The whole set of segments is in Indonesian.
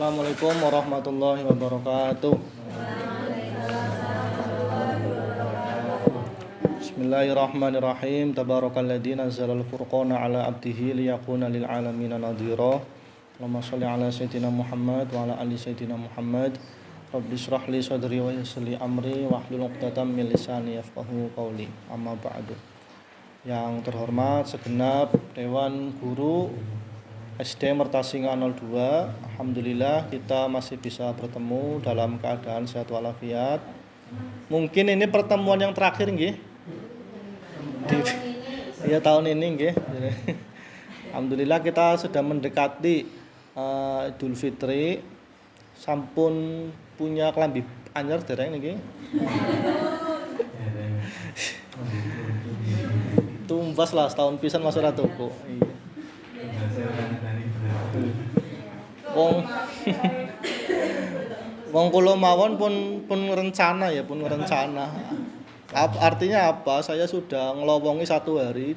Assalamualaikum warahmatullahi wabarakatuh. Bismillahirrahmanirrahim. Tabarakalladzi nazzalal furqana ala 'abdihi liyakuna lil 'alamin nadhira. Allahumma shalli ala sayyidina Muhammad wa ala ali sayyidina Muhammad. Rabbi shrah li sadri wa yassir li amri wahlul 'uqdatam min lisani yafqahu qawli. Amma ba'du. Yang terhormat segenap Dewan Guru SD Mertasinga 02, alhamdulillah kita masih bisa bertemu dalam keadaan sehat walafiat. Mungkin ini pertemuan yang terakhir nggih. Tahun ini nggih. Alhamdulillah kita sudah mendekati Idul Fitri. Sampun punya kelambi anyar dereng niki. Tumbas lah setahun pisan Mas ora tuku. Wong kula mawon pun rencana. Artinya apa? Saya sudah ngelowongi 1 hari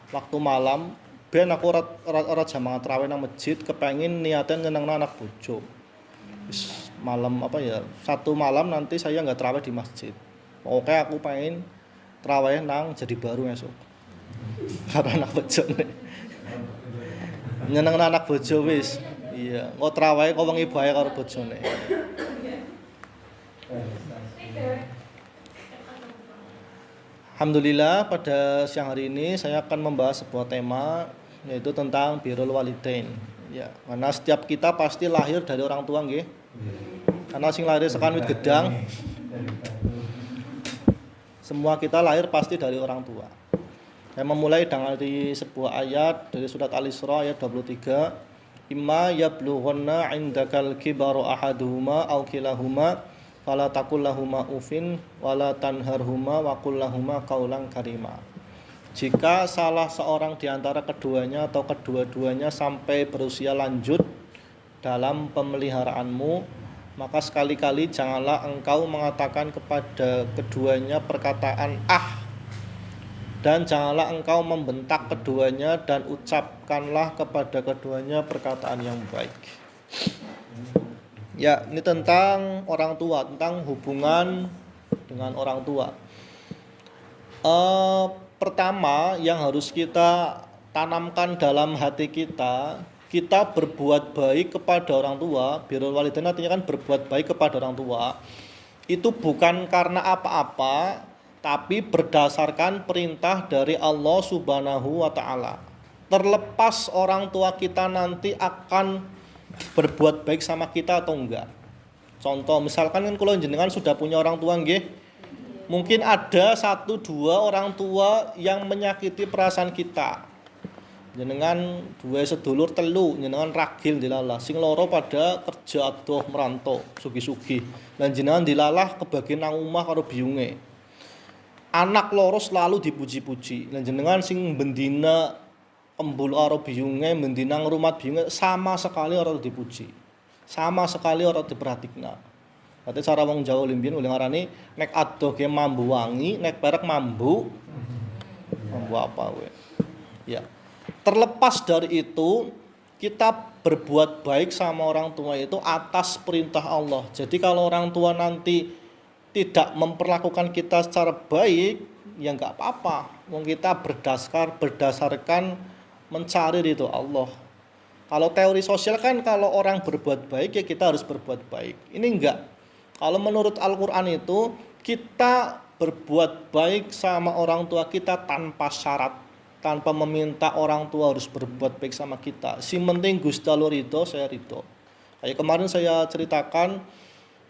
waktu malam ben aku ora jamangan tarawih nang masjid, kepengin niaten nyenengno anak bojo. Malam 1 malam nanti saya enggak tarawih di masjid. Oke, aku pengen tarawih nang Jadi Baru esuk. Karena anak bojone. Nyenengno anak bojo wis. Iya, kok trawahe kok wengi bae karo bojone. Alhamdulillah pada siang hari ini saya akan membahas sebuah tema yaitu tentang birrul walidain. Ya, karena setiap kita pasti lahir dari orang tua nggih. Karena sing lahir sekan wit gedang. Semua kita lahir pasti dari orang tua. Saya memulai dari sebuah ayat dari surat Al-Isra ayat 23. Imma yablughanna 'indakal kibaru ahaduhuma aw kilahuma fala taqul lahumā uffin wala tanharhuma wa qul lahumā qawlan karima. Jika salah seorang di antara keduanya atau kedua-duanya sampai berusia lanjut dalam pemeliharaanmu, maka sekali-kali janganlah engkau mengatakan kepada keduanya perkataan dan janganlah engkau membentak keduanya dan ucapkanlah kepada keduanya perkataan yang baik. Ya, ini tentang orang tua, tentang hubungan dengan orang tua. Pertama yang harus kita tanamkan dalam hati kita, kita berbuat baik kepada orang tua. Birrul walidain artinya kan berbuat baik kepada orang tua. Itu bukan karena apa-apa, tapi berdasarkan perintah dari Allah Subhanahu wa ta'ala. Terlepas orang tua kita nanti akan berbuat baik sama kita atau enggak. Contoh, misalkan kan kalau jenengan sudah punya orang tua nggih, mungkin ada 1-2 orang tua yang menyakiti perasaan kita. Jenengan 2 sedulur telu, jenengan ragil dilalah, sing loro pada kerja adoh merantau, sugih-sugih. Lan jenengan dilalah kebagian nang omah karo biyunge. Anak loro selalu dipuji-puji. Lan jenengan sing bendina embul karo biyunge, bendina ngrumat biyunge sama sekali ora dipuji. Sama sekali ora diperhatikna. Berarti cara wong Jawa limbien oleh ngarani nek adoh ge mambu wangi, nek perek mambu apa we. Ya. Terlepas dari itu, kita berbuat baik sama orang tua itu atas perintah Allah. Jadi kalau orang tua nanti tidak memperlakukan kita secara baik, ya enggak apa-apa. Wong kita berdasarkan mencari ridho Allah. Kalau teori sosial kan kalau orang berbuat baik ya kita harus berbuat baik. Ini enggak. Kalau menurut Al-Qur'an itu kita berbuat baik sama orang tua kita tanpa syarat, tanpa meminta orang tua harus berbuat baik sama kita. Si penting Gusti Allah ridho, saya ridho. Kayak kemarin saya ceritakan,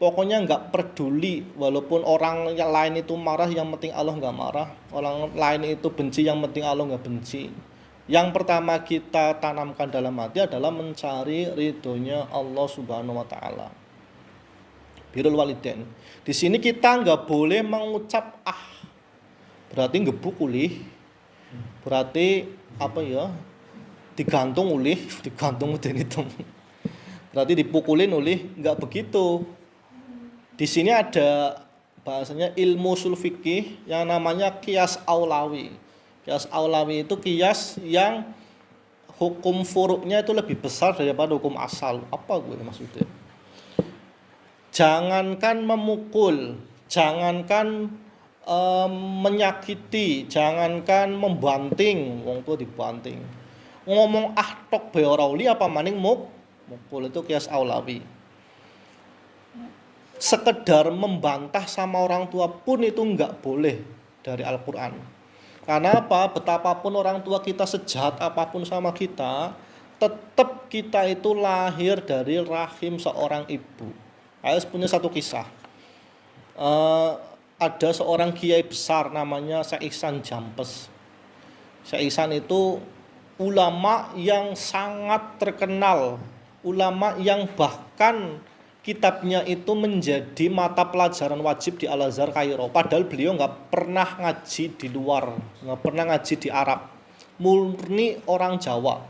pokoknya nggak peduli walaupun orang yang lain itu marah, yang penting Allah nggak marah. Orang lain itu benci, yang penting Allah nggak benci. Yang pertama kita tanamkan dalam hati adalah mencari ridhonya Allah Subhanahu wa ta'ala. Birrul walidain. Di sini kita nggak boleh mengucap berarti ngebuk ulih. Berarti digantung ulih, digantung itu. Berarti dipukulin ulih, nggak begitu. Di sini ada bahasanya ilmu ushul fikih yang namanya qiyas aulawi. Qiyas aulawi itu qiyas yang hukum furuknya itu lebih besar daripada hukum asal. Apa gue maksudnya? Jangankan memukul, jangankan menyakiti, jangankan membanting, wong tua dibanting. Ngomong tok bae ora uli apa maning mukul itu kias aulawi. Sekedar membantah sama orang tua pun itu enggak boleh dari Al-Qur'an. Karena apa? Betapapun orang tua kita sejahat apapun sama kita, tetap kita itu lahir dari rahim seorang ibu. Saya punya satu kisah. Ada seorang kiai besar namanya Syekh Ihsan Jampes. Syekh Ihsan itu ulama yang sangat terkenal, ulama yang bahkan kitabnya itu menjadi mata pelajaran wajib di Al-Azhar Kairo. Padahal beliau nggak pernah ngaji di luar, nggak pernah ngaji di Arab. Murni orang Jawa.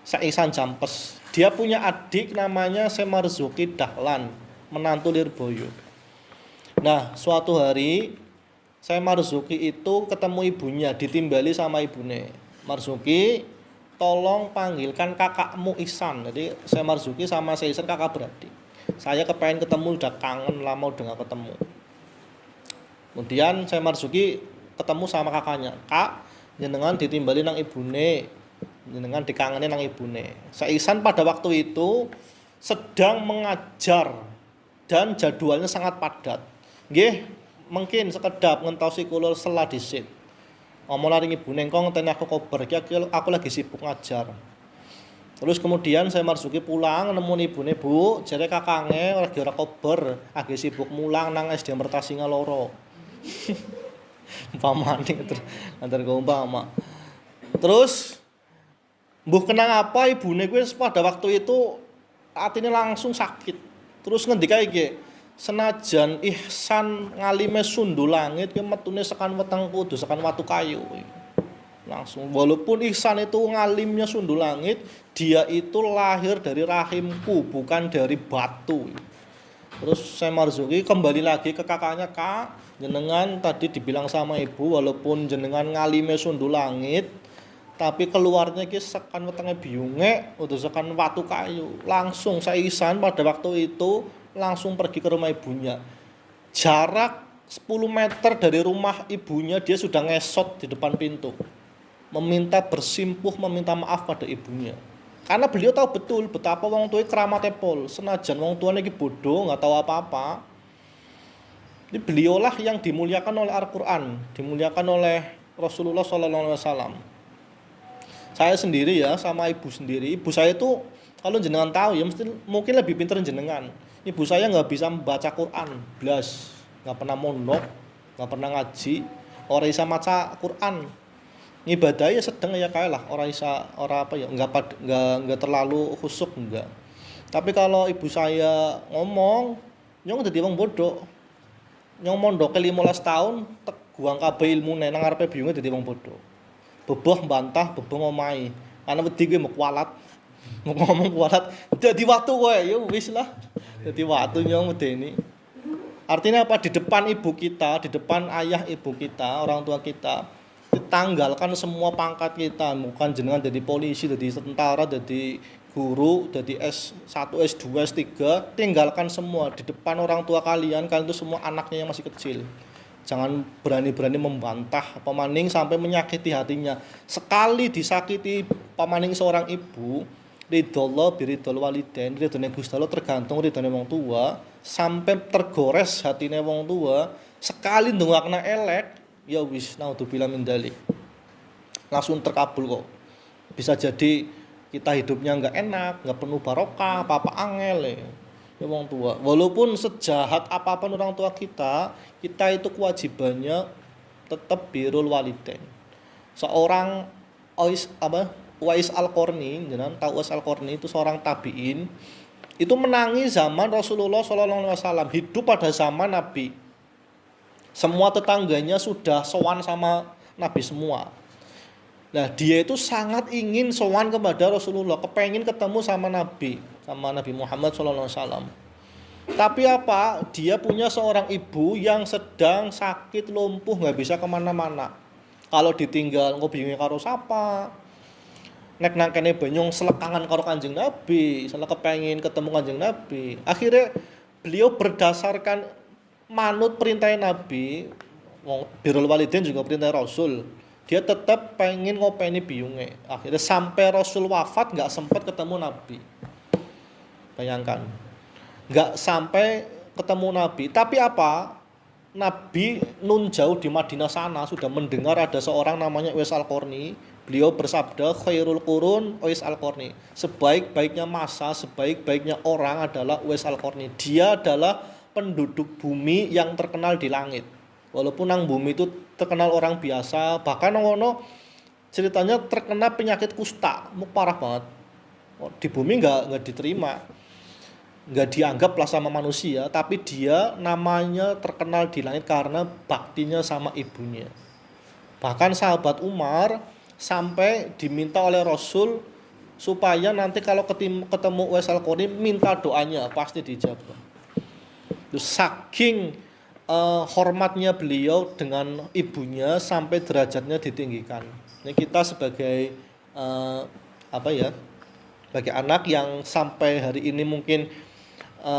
Syekh Ihsan Jampes. Dia punya adik namanya Syekh Marzuki Dahlan, menantu Lirboyo. Nah, suatu hari Syekh Marzuki itu ketemu ibunya, ditimbali sama ibunya. Marzuki, tolong panggilkan kakakmu Ihsan. Jadi Syekh Marzuki sama Syekh Ihsan kakak beradik. Saya kepengen ketemu, udah kangen lama udah gak ketemu. Kemudian Syekh Marzuki ketemu sama kakaknya. Kak, jenengan ditimbali nang ibune, jenengan dikangenin nang ibune. Syekh Ihsan pada waktu itu sedang mengajar dan jadwalnya sangat padat. Nggih, mungkin sekedap ngentosi kula sela dhisit. Ngomong laring ibune engko ngenteni aku kober iki aku lagi sibuk ngajar. Terus kemudian saya Marzuki pulang nemu ibune, Bu, jare kakange lagi ora kober, lagi sibuk mulang nang SD Mertasinga loro. Umpamane antar ke umpama. Terus mbuh kenang apa ibune kuwi pada waktu itu atine langsung sakit. Terus ngendika iki, senajan Ihsan ngalime sundu langit ki metune sekan weteng kudu sekan watu kayu. Langsung walaupun Ihsan itu ngalimnya sundu langit, dia itu lahir dari rahimku bukan dari batu. Terus saya Marzuki kembali lagi ke kakaknya, Kak, jenengan tadi dibilang sama ibu walaupun jenengan ngalime sundu langit, tapi keluarnya ki sekan wetenge biunge udah sekan watu kayu. Langsung saya Ihsan pada waktu itu langsung pergi ke rumah ibunya. Jarak 10 meter dari rumah ibunya dia sudah ngesot di depan pintu, meminta bersimpuh, meminta maaf pada ibunya. Karena beliau tahu betul betapa wong tuane keramatnya pol. Senajan wong tuane iki bodoh, enggak tahu apa-apa. Ini beliaulah yang dimuliakan oleh Al-Qur'an, dimuliakan oleh Rasulullah sallallahu alaihi wasallam. Saya sendiri ya sama ibu sendiri. Ibu saya itu kalau jenengan tahu ya mesti mungkin lebih pintar jenengan. Ibu saya enggak bisa membaca Quran, blas, enggak pernah mondok, enggak pernah ngaji, ora bisa maca Quran. Ibadah ya sedang ya kayak lah, orang apa ya enggak terlalu khusuk enggak. Tapi kalau ibu saya ngomong nyong dadi wong bodoh, nyong mondok 15 tahun tek guang kabeh ilmune nang ngarepe biyunge dadi wong bodoh, beboh mbantah beboh ngomai ana wedi kuwi mbok kualat ngomong kualat dadi watu kowe ya wis lah dadi watu nyong medeni. Artinya apa? Di depan ibu kita, di depan ayah ibu kita, orang tua kita, ditanggalkan semua pangkat kita, bukan jenengan jadi polisi, jadi tentara, jadi guru, jadi S1, S2, S3, tinggalkan semua di depan orang tua kalian itu semua anaknya yang masih kecil. Jangan berani-berani membantah pemaning sampai menyakiti hatinya. Sekali disakiti pemaning seorang ibu, ridhollah biridhol walidain, ridhone Gusti Allah tergantung ridhone wong tua, sampai tergores hatine wong tua, sekali ndongakna elek, ya wis naudzubillah min dzalik. Langsung terkabul kok. Bisa jadi kita hidupnya enggak enak, enggak penuh barokah, apa-apa angel ya wong tua. Walaupun sejahat apapun orang tua kita itu kewajibannya tetap birrul walidain. Seorang Uwais Al-Qarni, jangan tahu Uwais Al-Qarni itu seorang tabi'in, itu menangi zaman Rasulullah SAW, hidup pada zaman Nabi. Semua tetangganya sudah sowan sama Nabi semua. Nah, dia itu sangat ingin sowan kepada Rasulullah, kepengin ketemu sama Nabi Muhammad SAW. Tapi apa? Dia punya seorang ibu yang sedang sakit lumpuh, nggak bisa kemana-mana. Kalau ditinggal, kok bingungnya karo sapa. nek nang kene banyong selekangan karo Kanjeng Nabi, salah kepengin ketemu Kanjeng Nabi. Akhirnya beliau berdasarkan manut perintah Nabi, wong birrul walidain juga perintah Rasul. Dia tetap pengen ngopeni biyunge. Akhirnya sampai Rasul wafat nggak sempat ketemu Nabi. Bayangkan, nggak sampai ketemu Nabi. Tapi apa? Nabi nun jauh di Madinah sana sudah mendengar ada seorang namanya Uwais Al-Qarni. Beliau bersabda, khairul qurun Uwais Al-Qarni. Sebaik-baiknya masa, sebaik-baiknya orang adalah Uwais Al-Qarni. Dia adalah penduduk bumi yang terkenal di langit. Walaupun nang bumi itu terkenal orang biasa, bahkan ngono ceritanya terkena penyakit kusta, parah banget. Di bumi nggak diterima, nggak dianggap lah sama manusia, tapi dia namanya terkenal di langit karena baktinya sama ibunya. Bahkan sahabat Umar sampai diminta oleh Rasul supaya nanti kalau ketemu Uwais Al-Qarni minta doanya pasti dijawab. Terus saking hormatnya beliau dengan ibunya sampai derajatnya ditinggikan. Ini kita sebagai sebagai anak yang sampai hari ini mungkin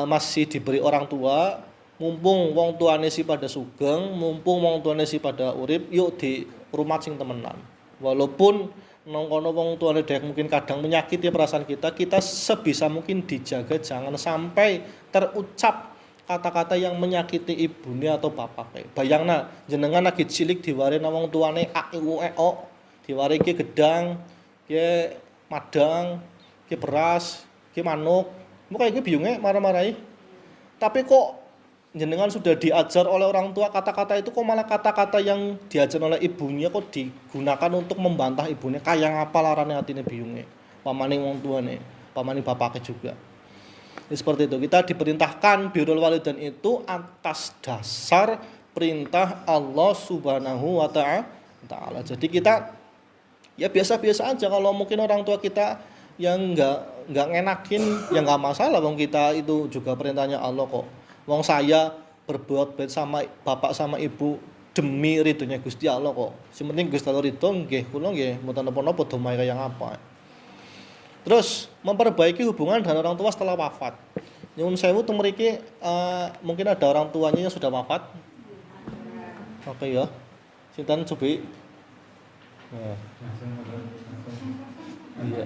masih diberi orang tua, mumpung wong tuane si pada sugeng, mumpung wong tuane si pada urip, yuk di rumah sing temenan. Walaupun nang kono wong tuane dek mungkin kadang menyakiti perasaan kita, kita sebisa mungkin dijaga jangan sampai terucap kata-kata yang menyakiti ibunya atau bapaknya. Bayangna jenengan lagi cilik diwari nang wong tuane diwari ki gedang, ki madang, ki beras, ki manuk. Muka iki biyunge marah-marahi. Tapi kok jenengan sudah diajar oleh orang tua kata-kata itu kok malah kata-kata yang diajar oleh ibunya kok digunakan untuk membantah ibunya, kaya ngapa larane atine biyunge. Pamane wong tuane, pamane bapaknya juga. Jadi seperti itu, kita diperintahkan birrul walidain itu atas dasar perintah Allah Subhanahu wa taala. Jadi kita ya biasa-biasa aja, kalau mungkin orang tua kita yang enggak ngenakin ya enggak masalah, wong kita itu juga perintahnya Allah kok. Wong saya berbuat baik sama bapak sama ibu demi ridhonya Gusti Allah kok. Sing penting Gusti Allah ridho nggih, kula nggih mboten napa-napa domai kaya ngapa. Terus memperbaiki hubungan dengan orang tua setelah wafat. Nyuwun sewu teng mriki mungkin ada orang tuanya yang sudah wafat. Oke ya. Sinten cobi? Nah. Iya.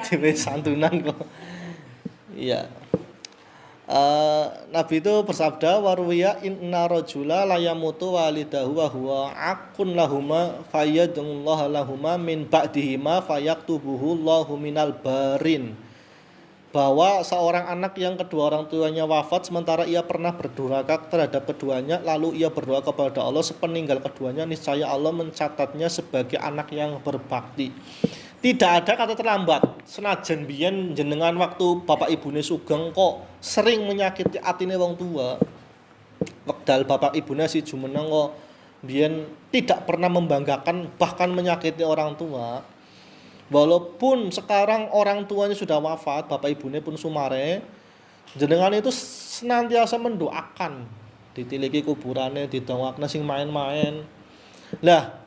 Dhewe santunan kok. Iya. Nabi itu bersabda warwiya inna rajula la yamutu walidahu wa huwa aqun lahuma fayyadullahu lahuma min ba'dihima fayaktubuhu Allahu minal barin. Bahwa seorang anak yang kedua orang tuanya wafat sementara ia pernah berdurhaka terhadap keduanya, lalu ia berdoa kepada Allah sepeninggal keduanya, niscaya Allah mencatatnya sebagai anak yang berbakti. Tidak ada kata terlambat. Senajan biyen jenengan waktu bapak ibune sugeng kok sering menyakiti atine wong tua. Wekdal bapak ibune si jumeneng kok biyen tidak pernah membanggakan bahkan menyakiti orang tua. Walaupun sekarang orang tuanya sudah wafat, bapak ibune pun sumare, jenengan itu senantiasa mendoakan, ditiliki kuburane, didongakna sing main-main. Lah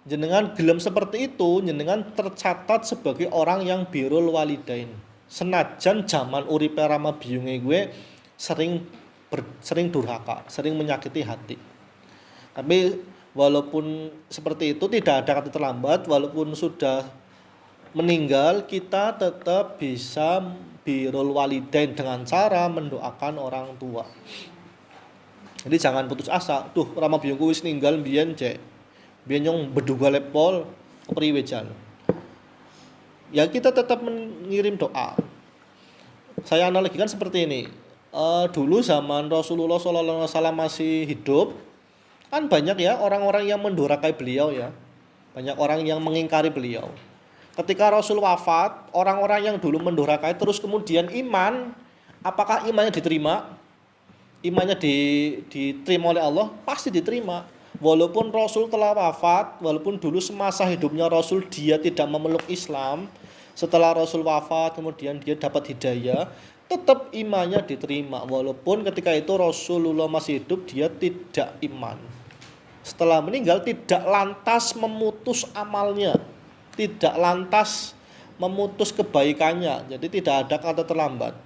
jenengan gelem seperti itu, jenengan tercatat sebagai orang yang birrul walidain. Senajan zaman uripe rama biyunge gue sering durhaka, sering menyakiti hati. Tapi walaupun seperti itu tidak ada kata terlambat, walaupun sudah meninggal kita tetap bisa birrul walidain dengan cara mendoakan orang tua. Jadi jangan putus asa. Tuh rama biyungku wis ninggal mbiyen cek. Biyen nyong beduga lepol kepriwe jan. Ya kita tetap mengirim doa. Saya analogikan seperti ini. Dulu zaman Rasulullah SAW masih hidup, kan banyak ya orang-orang yang mendurhakai beliau ya. Banyak orang yang mengingkari beliau. Ketika Rasul wafat, orang-orang yang dulu mendurhakai terus kemudian iman, apakah imannya diterima? Imannya diterima oleh Allah? Pasti diterima. Walaupun Rasul telah wafat, walaupun dulu semasa hidupnya Rasul dia tidak memeluk Islam, setelah Rasul wafat kemudian dia dapat hidayah, tetap imannya diterima. Walaupun ketika itu Rasulullah masih hidup dia tidak iman. setelah meninggal tidak lantas memutus amalnya, tidak lantas memutus kebaikannya. Jadi tidak ada kata terlambat.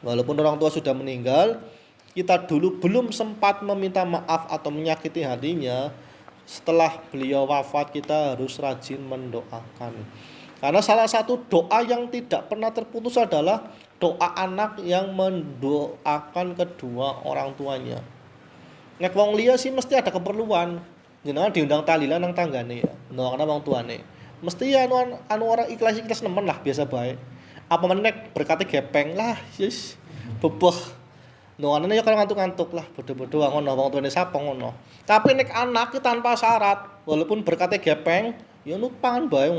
Walaupun orang tua sudah meninggal, kita dulu belum sempat meminta maaf atau menyakiti hatinya, setelah beliau wafat kita harus rajin mendoakan. Karena salah satu doa yang tidak pernah terputus adalah doa anak yang mendoakan kedua orang tuanya. Nek wong liya sih mesti ada keperluan. Jenengan diundang tahlilan nang tanggane ya, ndoakan wong tuane. Mesti ya anu orang ikhlas-ikhlas nemen lah biasa bae. Apa meneh berkate gepeng lah, yes. Bebeh. Ndoane ya kalau ngantuk-ngantuk lah, bodoh-bodoh ngono wong tuane sapa ngono. Tapi nek anak ki tanpa syarat, walaupun berkate gepeng, ya nupangan bae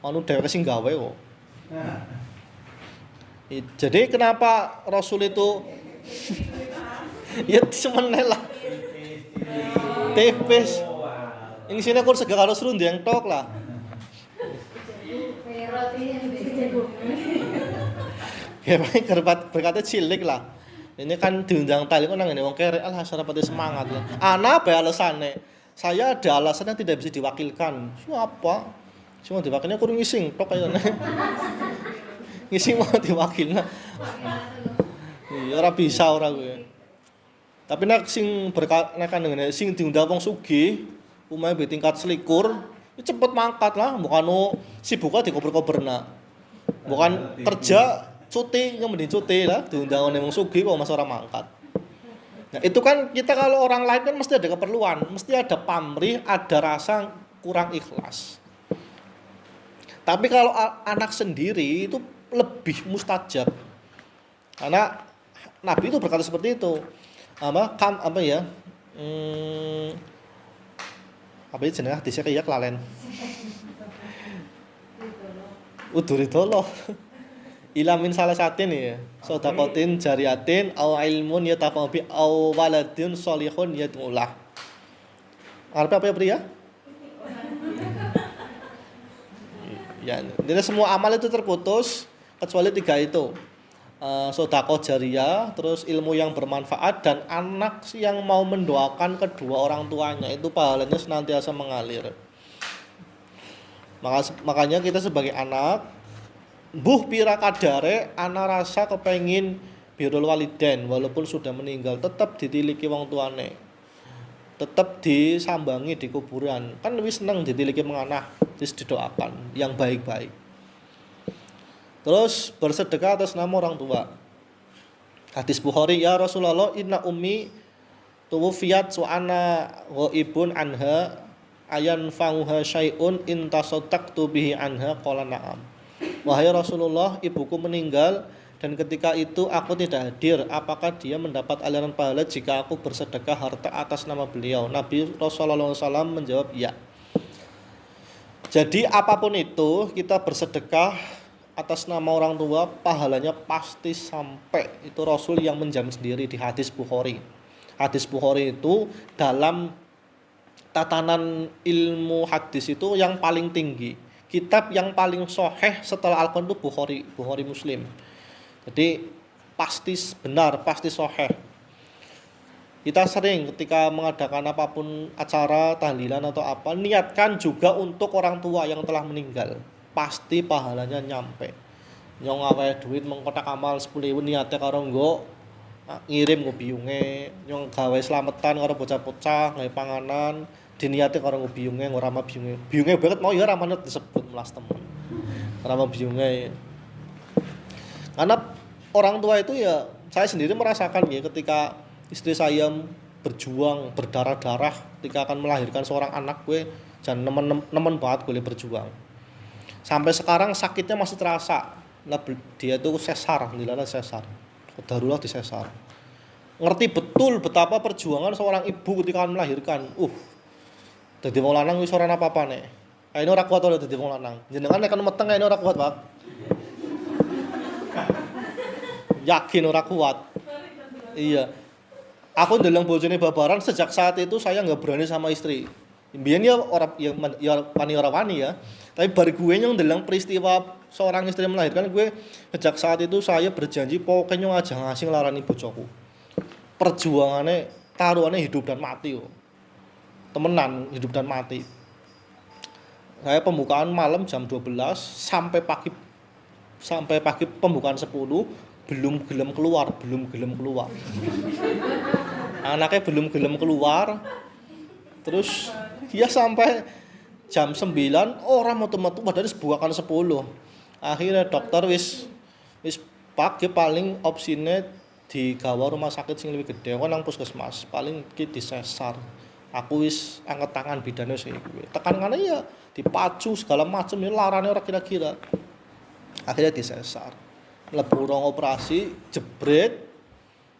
anu dheweke sing gawe kok. Jadi kenapa Rasul itu ya semeneh lah. Tipis. Ini sini aku segala harus runde yang tok lah. Ya berkata cilik lah. Ini kan diundang tali kok nang ngene wong kerek alah sarapati semangat lah. Ana bae alasane. Saya ada alasan yang tidak bisa diwakilkan. Siapa? Cuma diwakilnya kurang ngising tok kayane. Ngising mau diwakilna. Iya ora bisa ora kowe. Tapi nek sing nek ngene sing diundang wong sugih, umahe be tingkat selikur, cepet mangkat lah, bukan sibuk dikober-koberna. Bukan kerja cuti, yang mending cuti lah, diundang wong sugih kok mas ora mangkat. Nah, itu kan kita kalau orang lain kan mesti ada keperluan, mesti ada pamrih, ada rasa kurang ikhlas. Tapi kalau anak sendiri itu lebih mustajab. Karena Nabi itu berkata seperti itu. Apa ya? Apa itu jenenge hadisnya kayak lalen. Uduridolo. Ila min salah satin ya. Sedaqatin jariyatin au ilmun yatafa'u bi au waladun sholihun yad'ulah. Artinya apa ya, pria? Ya, jadi semua amal itu terputus kecuali 3 itu. Sedekah jariyah, terus ilmu yang bermanfaat dan anak yang mau mendoakan kedua orang tuanya, itu pahalanya senantiasa mengalir. Makanya kita sebagai anak, mbuh pira kadare ana rasa kepengin birrul walidain walaupun sudah meninggal tetap ditiliki wong tuane. Tetap disambangi di kuburan. Kan lebih seneng ditiliki menganah, terus didoakan yang baik-baik. Terus bersedekah atas nama orang tua. Hadis Bukhari, ya Rasulullah, inna ummi tuwfiyat wa ana ghaibun anha ayan fauha syai'un in tasaddaqtu bihi anha qala na'am. Wahai Rasulullah, ibuku meninggal dan ketika itu aku tidak hadir. Apakah dia mendapat aliran pahala jika aku bersedekah harta atas nama beliau? Nabi Rasulullah SAW menjawab, ya. Jadi apapun itu kita bersedekah atas nama orang tua, pahalanya pasti sampai. Itu Rasul yang menjamin sendiri di hadis Bukhari. Hadis Bukhari itu dalam tatanan ilmu hadis itu yang paling tinggi. Kitab yang paling sahih setelah Al-Quran itu Bukhari Muslim. Jadi pasti benar, pasti sahih. Kita sering ketika mengadakan apapun acara tahlilan atau apa, niatkan juga untuk orang tua yang telah meninggal. Pasti pahalanya nyampe. Nyong awake duit mengkotak amal 10.000 niate karo nggo ngirim nggo biyunge, nyong gawe slametan karo bocah-bocah, gawe panganan, diniate karo nggo biyunge, nggo ramah biyunge. Biyunge banget mau ya ramane disebut melas temen. Ramah biyunge. Karena orang tua itu ya saya sendiri merasakan ya ketika istri saya berjuang berdarah-darah ketika akan melahirkan seorang anak, gue jangan nemen banget gue berjuang. Sampai sekarang sakitnya masih terasa. Nah, dia tuh sesar, dilana sesar. Darurat di sesar. Ngerti betul betapa perjuangan seorang ibu ketika akan melahirkan. Dadi wong lanang wis ora apa-apane. Kaine ora kuat ora dadi wong lanang. Jenengan nek meteng kaine ora kuat, Pak. Yakin ora kuat. Iya. Aku ndeleng bojone babaran sejak saat itu saya enggak berani sama istri. Mbiyen ya ora wani ya. Tapi bar gue yang ndeleng peristiwa seorang istri melahirkan, gue sejak saat itu saya berjanji pokoknya aja ngasih larani bojoku. Perjuangannya taruhannya hidup dan mati kok. temenan hidup dan mati. Saya pembukaan malam jam 12 sampai pagi pembukaan 10 belum gelem keluar. Anaknya belum gelem keluar. Terus dia sampai jam 9 orang metu-metu padahal bukakan 10. Akhirnya dokter wis pagi paling opsine digawa rumah sakit sing luwih gedhe nang puskesmas. Paling ki disesar. Aku wis angkat tangan bidane sing kuwi. Tekanane ya dipacu segala macam ya larane ora kira-kira. Akhirnya disesar. Mlebu rong operasi jebret.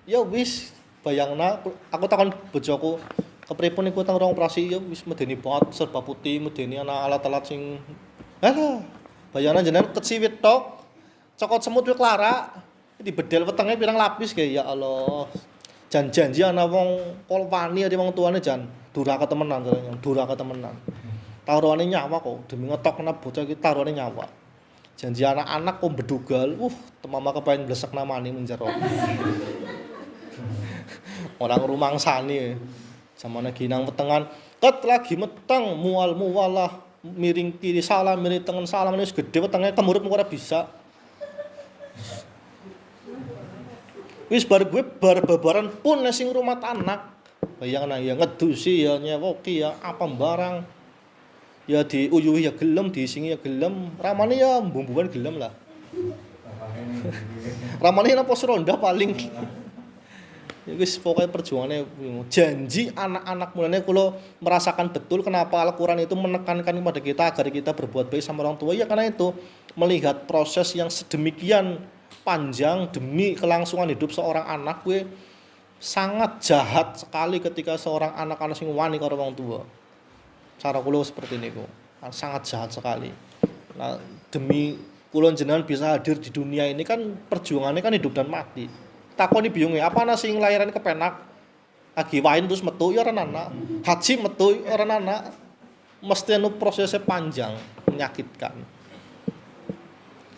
Ya wis bayangna aku takon bojoku kepripun iku teng rong operasi ya wis medeni banget serba putih, medeni ana alat-alat sing bayangna jenengan keciwit tok. Cokot semut wis klara. Dibedel wetenge pirang lapis kae ya Allah. Janji ana wong kolwani ati wong tuane jan duraka temenan caranya, duraka temenan. Taruhane nyawa kok demi ngetokna bocah iki taruhane nyawa. Janji anak-anak kok bedugal, temama kepengen blesek namane menjero. Orang rumangsani. Zamane ginang wetengan, ket lagi meteng mual-mualah, miring kiri salah, miring tengen salah, wis gedhe wetenge kemurut ora bisa. Wis bar gue bar-babaran pun sing rumah anak. Bayangna ya ngedusi ya nyewoki ya apa barang. Ya diuyuhi ya gelem, diisingi ya gelem, ramane ya mbumbuan gelem lah. Ramane nang pos ronda paling. Ya wis pokoknya perjuangannya janji anak-anak mulanya kula merasakan betul kenapa Al-Qur'an itu menekankan kepada kita agar kita berbuat baik sama orang tua ya karena itu melihat proses yang sedemikian panjang demi kelangsungan hidup seorang anak gue sangat jahat sekali ketika seorang anak-anak sing wani karo wong tua. Cara kula seperti niku. Sangat jahat sekali. Nah, demi kula jenengan bisa hadir di dunia ini kan perjuangannya kan hidup dan mati. Takoni bingung apa ana sing lahiran kepenak lagi wain terus metu ya ora ana. Haji metu ya ora ana. Mesti anu prosesnya panjang, menyakitkan.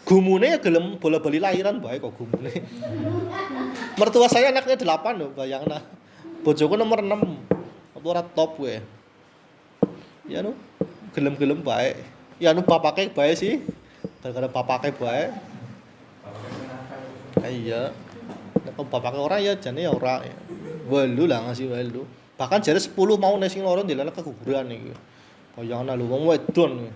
Gumune ya gelem bola-bali lahiran bae kok gumune. Mertua saya anaknya 8 lho, bayangna. Bojoku nomor 6. Apa ora top kowe. Ya nu gelem-gelem bae. Ya nu bapake bae sih. Gara-gara bapake bae. Iya. Nek bapake ora ya jane ya ora. Welu lah ngasih welu. Bahkan jare 10 mau nek sing loro ndelok keguguran iki. Bayangna lho wong wedon.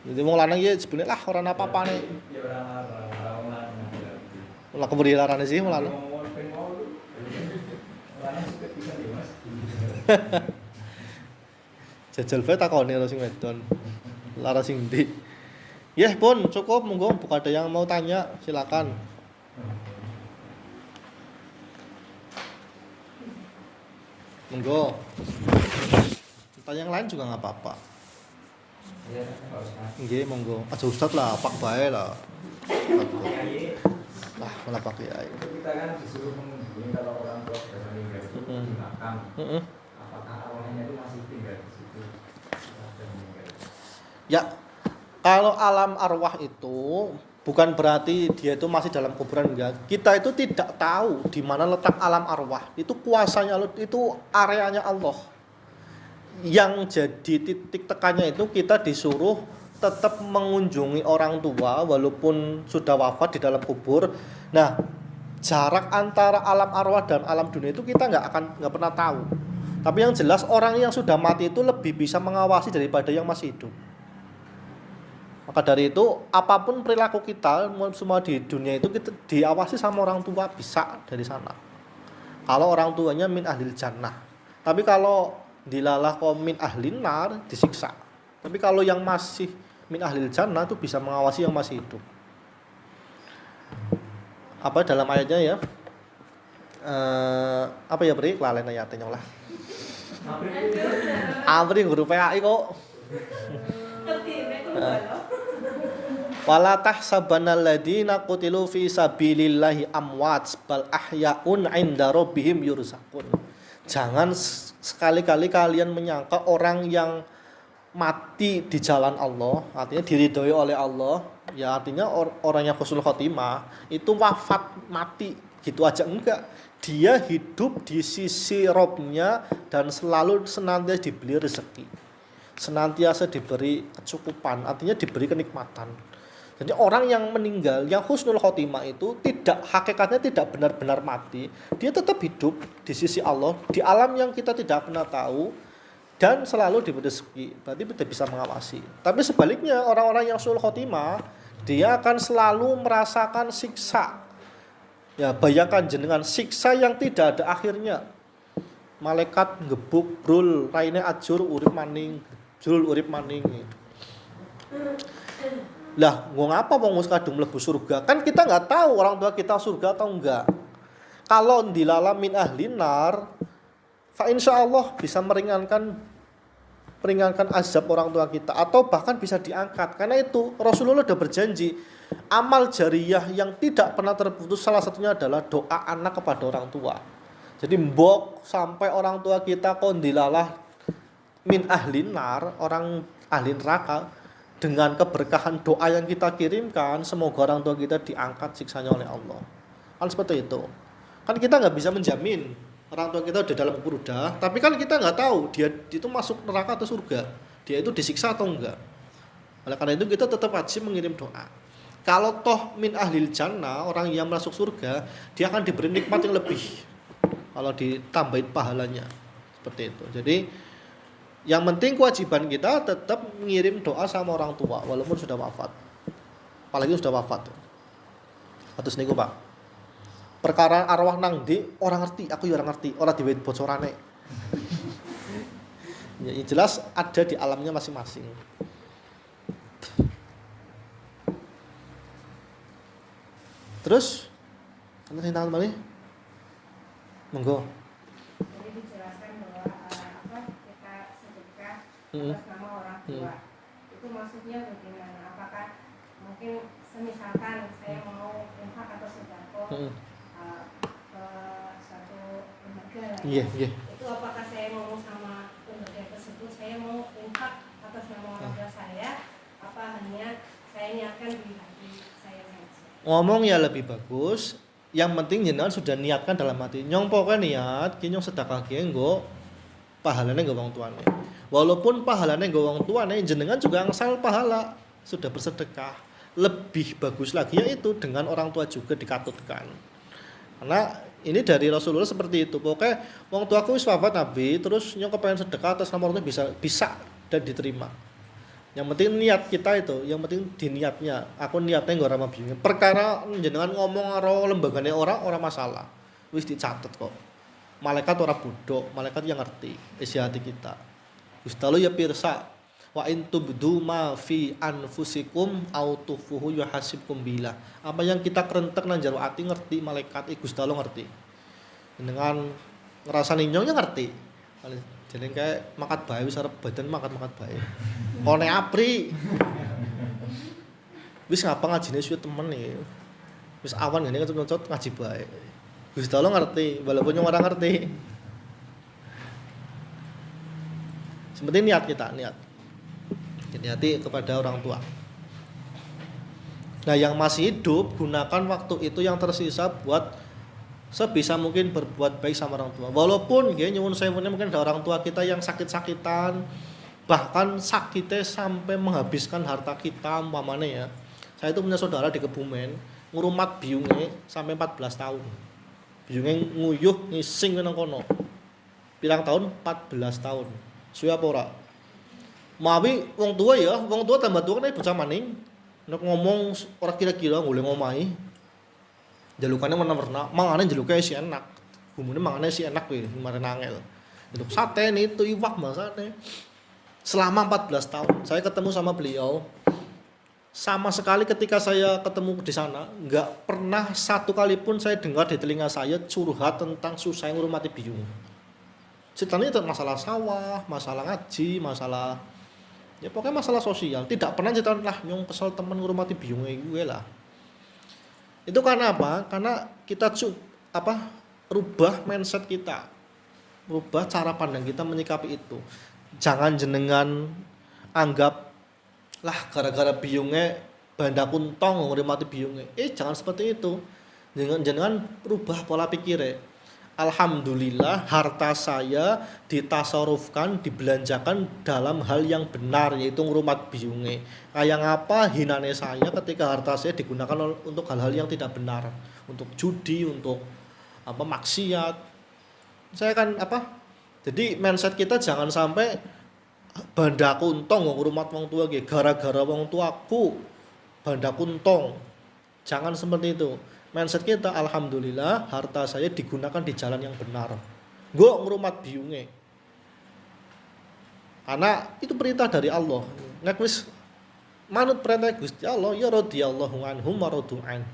Jadi wong lanang ya sebenarnya lah ora apa-apane. Ya ora wong lanang. Lah keberi larane sih wong lanang. Jajal bae takone karo sing wedon. Lara sing ndi? Ya pun cukup monggo bukan ada yang mau tanya silakan. Monggo. Tanya yang lain juga enggak apa-apa. Nggih monggo. Aja ustaz lah, pak bae lah. Lah, malah Pak Kiai. Kita kan disuruh mengunjungi kalau orang tua sudah meninggal itu di makam. Apakah arwahnya itu masih tinggal di situ? Ya, kalau alam arwah itu bukan berarti dia itu masih dalam kuburan enggak. Kita itu tidak tahu di mana letak alam arwah. Itu kuasanya Allah, itu areanya Allah. Yang jadi titik tekannya itu kita disuruh tetap mengunjungi orang tua walaupun sudah wafat di dalam kubur. Nah, jarak antara alam arwah dan alam dunia itu kita nggak pernah tahu. Tapi yang jelas orang yang sudah mati itu lebih bisa mengawasi daripada yang masih hidup. Maka dari itu apapun perilaku kita semua di dunia itu kita diawasi sama orang tua bisa dari sana. Kalau orang tuanya min ahlil jannah. Tapi kalau dilalah kaum min ahlin nar disiksa. Tapi kalau yang masih min ahlil jannah itu bisa mengawasi yang masih hidup. Apa dalam ayatnya ya? Apa ya beri? Lalen ayatnya lah. Abri guru PAI kok. Wala tahsabanal ladina qutilu fi sabilillahi amwat bal ahyaun 'inda rabbihim yurzaqun. Jangan sekali-kali kalian menyangka orang yang mati di jalan Allah, artinya diridhoi oleh Allah, ya artinya orang yang husnul khotimah itu wafat mati gitu aja enggak. dia hidup di sisi Robnya dan selalu senantiasa diberi rezeki, senantiasa diberi kecukupan, artinya diberi kenikmatan. Jadi orang yang meninggal, yang husnul khotimah itu hakikatnya tidak benar-benar mati, dia tetap hidup di sisi Allah, di alam yang kita tidak pernah tahu, dan selalu diberi rezeki, berarti tidak bisa mengawasi. Tapi sebaliknya orang-orang yang husnul khotimah, dia akan selalu merasakan siksa. Ya, bayangkan jenengan siksa yang tidak ada akhirnya. Malaikat ngebuk brul, raine ajur urip maning, jul urip maning. Lah, ngapa wong wis kadung mlebu surga? Kan kita nggak tahu orang tua kita surga atau enggak. Kalau dilala min ahlin nar, fa insyaallah bisa meringankan azab orang tua kita atau bahkan bisa diangkat. Karena itu Rasulullah sudah berjanji, amal jariyah yang tidak pernah terputus salah satunya adalah doa anak kepada orang tua. Jadi mbok sampai orang tua kita kondilalah min ahlin nar, orang ahli neraka, dengan keberkahan doa yang kita kirimkan, semoga orang tua kita diangkat siksanya oleh Allah. Kan seperti itu. Kan kita nggak bisa menjamin orang tua kita udah dalam kubur udah, tapi kan kita nggak tahu dia itu masuk neraka atau surga, dia itu disiksa atau enggak. Oleh karena itu kita tetap wajib mengirim doa. Kalau toh min ahlil jannah, orang yang masuk surga, dia akan diberi nikmat yang lebih kalau ditambahin pahalanya. Seperti itu. Jadi yang penting kewajiban kita tetap mengirim doa sama orang tua walaupun sudah wafat. Apalagi sudah wafat. Atus niku, Pak. Perkara arwah nang ndi orang ngerti, aku ya ora ngerti, ora diwet bocorane. Ya, jelas ada di alamnya masing-masing. Terus ana sing tangan balik? Monggo. Jadi dijelaskan bahwa kita sedekah atas nama orang tua. Itu maksudnya bagaimana? Apakah mungkin semisalkan saya mau infak atau sedekah ke satu lembaga lah. Iya. Itu apakah saya ngomong sama lembaga tersebut saya mau infak atas nama orang tua saya, apa hanya saya niatkan di hati saya saja? Ngomong ya lebih bagus. Yang penting jenengan sudah niatkan dalam hati. Nyong pokoknya niat, ki nyong sedekah ki nggo pahalane nggo wong tuane. Walaupun pahalane nggo wong tuane, jenengan juga angsal pahala sudah bersedekah. Lebih bagus lagi yaitu dengan orang tua juga dikatutkan. Karena ini dari Rasulullah seperti itu. Pokoknya wong tuaku wis wafat Nabi, terus nyong kepengen sedekah atas nama orang tua bisa dan diterima. Yang penting niat kita itu, yang penting di niatnya. Aku niatnya enggak ramah bingung. Perkara jenengan ngomong karo lembagane orang masalah. Wis dicatet kok. Malaikat ora bodoh, malaikat yang ngerti isi hati kita. Gusti Allah ya pirsa. Wa in tubdu ma fi anfusikum au tufuhu yuhasibkum billah. Apa yang kita kerentek nang jero ati ngerti malaikat, Gusti Allah ngerti. Dengan ngrasani nyongnya ngerti. Jadi kayak makat bae wis arep badan makat bae. Kone apri. Wis ngapa ngajine suwe temen iki. Wis awan ngene ngecut ngaji bae. Gusti Allah ngerti, walaupun yang orang ngerti. Seperti niat kita, niat. Hati-hati kepada orang tua. Nah, yang masih hidup gunakan waktu itu yang tersisa buat sebisa mungkin berbuat baik sama orang tua. Walaupun ya nyuwun sewu mungkin ada orang tua kita yang sakit-sakitan, bahkan sakitnya sampai menghabiskan harta kita umpamane ya. Saya itu punya saudara di Kebumen, ngurumat biunge sampai 14 tahun. Biunge nguyuh ngising nang kono. Pirang tahun? 14 tahun. Suwe apa ora? Mawi wong tua ya, wong tua tambah tua kan bocah maning. Nek ngomong ora kira-kira golek ngomahi. Jalukane warna-warna, mangane jalukane si enak. Bumune mangane si enak kuwi, kemarin angel. Jaluk sate itu iwak masane. Selama 14 tahun saya ketemu sama beliau. Sama sekali ketika saya ketemu di sana, enggak pernah satu kali pun saya dengar di telinga saya curhat tentang susah ngurmati biung. Ceritanya itu masalah sawah, masalah ngaji, masalah ya pokoknya masalah sosial. Tidak pernah cerita lah nyong kesel temen ngurmati biung gue lah. Itu karena apa? Karena kita rubah mindset kita. Rubah cara pandang kita menyikapi itu. Jangan jenengan anggap lah gara-gara biungnya banda kuntong ngurmati biungnya. Jangan seperti itu. Jangan rubah pola pikirnya. alhamdulillah harta saya ditasarufkan, dibelanjakan dalam hal yang benar, yaitu ngrumat biyunge. Kayak ngapa hinane saya ketika harta saya digunakan untuk hal-hal yang tidak benar, untuk judi, untuk maksiat. Saya kan jadi mindset kita jangan sampai bandaku untong wong ngrumat wong tua ge, gara-gara wong tuaku bandaku untong. Jangan seperti itu. Mindset kita alhamdulillah harta saya digunakan di jalan yang benar. Gue ngrumat biyunge. Karena itu perintah dari Allah. Nek wis manut perintah Gusti Allah, ya radhiyallahu anhum wa radu an.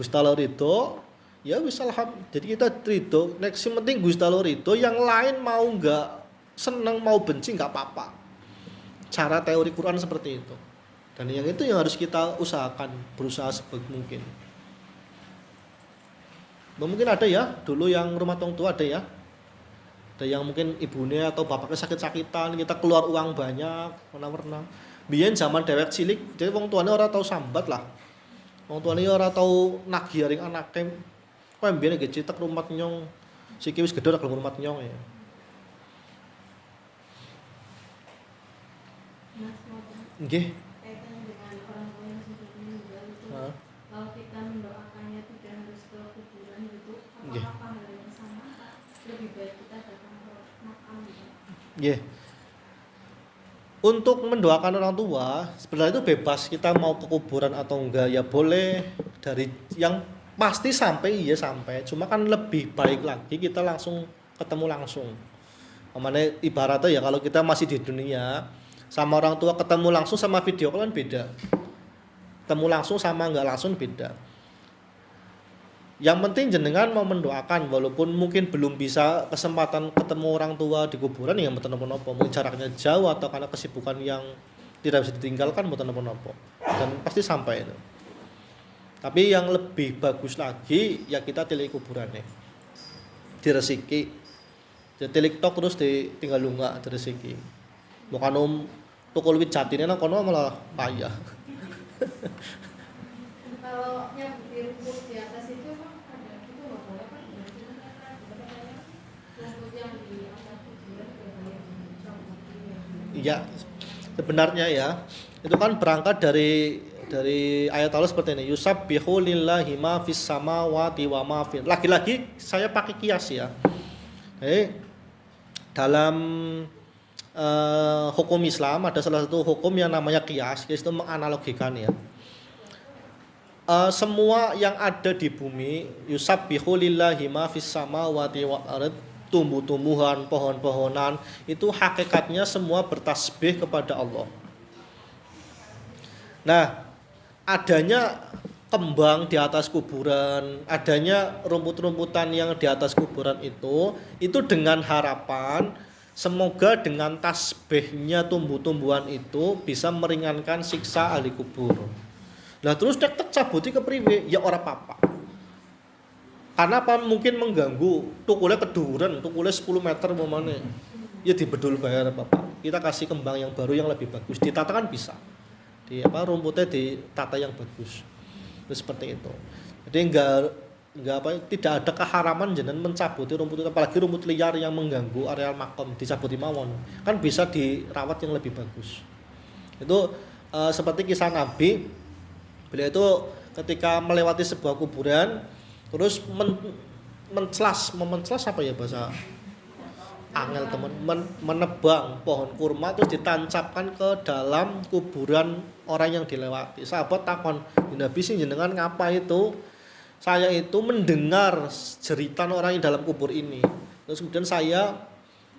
Gusti Allah ridho, ya wis jadi kita ridho. Nek sing penting Gusti Allah ridho, yang lain mau enggak seneng mau benci enggak apa-apa. Cara teori Quran seperti itu. Dan yang itu yang harus kita usahakan, berusaha sebaik mungkin. Mungkin ada ya, dulu yang rumah tong tua ada ya. Ada yang mungkin ibunya atau bapaknya sakit-sakitan, kita keluar uang banyak, pernah. Biyen zaman dewek cilik, jadi wong tuane ora tau sambat lah. Wong tuane ora tau nagih ring anake. Kowe biyen nggih citek rumat nyong, siki wis gedhe ora gelem rumat nyong ya. Nggih. Kaitan dengan orang tua yang sudah meninggal itu, kalau kita mendoakannya tidak harus ke kuburan gitu, apakah pahala yang sama? Lebih baik kita datang ke makam gitu. Nggih. Untuk mendoakan orang tua, sebenarnya itu bebas kita mau ke kuburan atau enggak ya boleh, dari yang pasti sampai ya sampai. Cuma kan lebih baik lagi kita langsung ketemu langsung. Namanya ibaratnya ya kalau kita masih di dunia sama orang tua ketemu langsung sama video call kan beda. Ketemu langsung sama enggak langsung beda. Yang penting jenengan mau mendoakan walaupun mungkin belum bisa kesempatan ketemu orang tua di kuburan ya mboten napa-napa. Mungkin jaraknya jauh atau karena kesibukan yang tidak bisa ditinggalkan mboten napa-napa. Dan pasti sampai itu. Tapi yang lebih bagus lagi ya kita tilik kuburannya. Diresiki. Ya tilik tok terus ditinggal lunga diresiki. Bukan tukul wit jatine nang kono malah payah. Kalau yang rumput di atas itu emang ada gitu nggak boleh kan? Rumput yang di atas kuburan Iya, sebenarnya ya itu kan berangkat dari ayat Allah seperti ini. Yusabbihu lillahi ma fis samawati wa ma fil. Lagi-lagi saya pakai kias ya. Dalam hukum Islam ada salah satu hukum yang namanya kias. Kias itu menganalogikan ya. Semua yang ada di bumi yusabbihu lillahi ma fis samawati wal ard, tumbuh-tumbuhan, pohon-pohonan itu hakikatnya semua bertasbih kepada Allah. Nah, adanya kembang di atas kuburan, adanya rumput-rumputan yang di atas kuburan itu dengan harapan semoga dengan tasbihnya tumbuh-tumbuhan itu bisa meringankan siksa ahli kubur. Nah terus nek tercabuti kepriwe ya ora apa-apa. Karena apa mungkin mengganggu, tukulnya keduren, tukulnya 10 meter umpamane. Ya dibedul bayar Bapak. Kita kasih kembang yang baru yang lebih bagus. Ditata kan bisa. Rumputnya ditata yang bagus. Itu seperti itu. Jadi tidak ada keharaman jenengan mencabuti rumput itu, apalagi rumput liar yang mengganggu areal makam dicabuti mawon. Kan bisa dirawat yang lebih bagus. Itu seperti kisah Nabi. Beliau itu ketika melewati sebuah kuburan terus memenclas apa ya bahasa angel teman menebang pohon kurma terus ditancapkan ke dalam kuburan orang yang dilewati. Sahabat takon, Nabi sih jenengan ngapa itu? Saya itu mendengar jeritan orang yang dalam kubur ini. Terus kemudian saya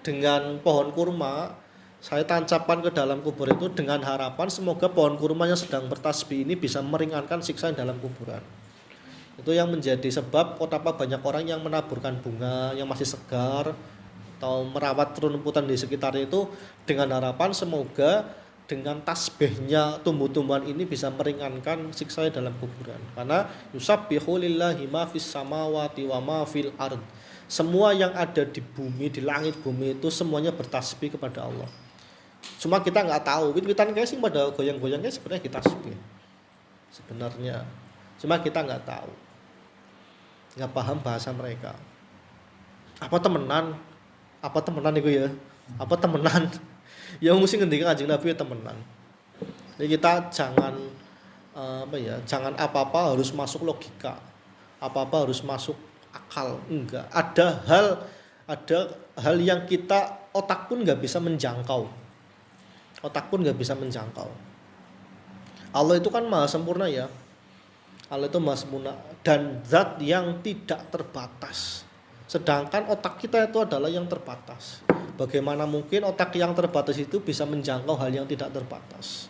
dengan pohon kurma saya tancapkan ke dalam kubur itu dengan harapan semoga pohon kurma yang sedang bertasbih ini bisa meringankan siksa dalam kuburan. Itu yang menjadi sebab betapa banyak orang yang menaburkan bunga yang masih segar atau merawat rumputan di sekitar itu dengan harapan semoga dengan tasbihnya tumbuh-tumbuhan ini bisa meringankan siksa dalam kuburan. Karena yusabbihu lillahi ma fis samawati wa ma fil ard. Semua yang ada di bumi, di langit bumi itu semuanya bertasbih kepada Allah. Cuma kita nggak tahu, wit-witan kayak sih pada goyang-goyang kayak sebenarnya kita tasbih. Sebenarnya. Cuma kita nggak tahu. Nggak paham bahasa mereka. Apa temenan? Apa temenan iku ya? Apa temenan? Ya mesti ngendikan Kanjeng Nabi ya temenan. Jadi kita jangan jangan apa-apa harus masuk logika. Apa-apa harus masuk akal. Enggak. Ada hal yang kita otak pun nggak bisa menjangkau. Otak pun nggak bisa menjangkau. Allah itu kan maha sempurna ya. Allah itu maha sempurna dan zat yang tidak terbatas. Sedangkan otak kita itu adalah yang terbatas. Bagaimana mungkin otak yang terbatas itu bisa menjangkau hal yang tidak terbatas?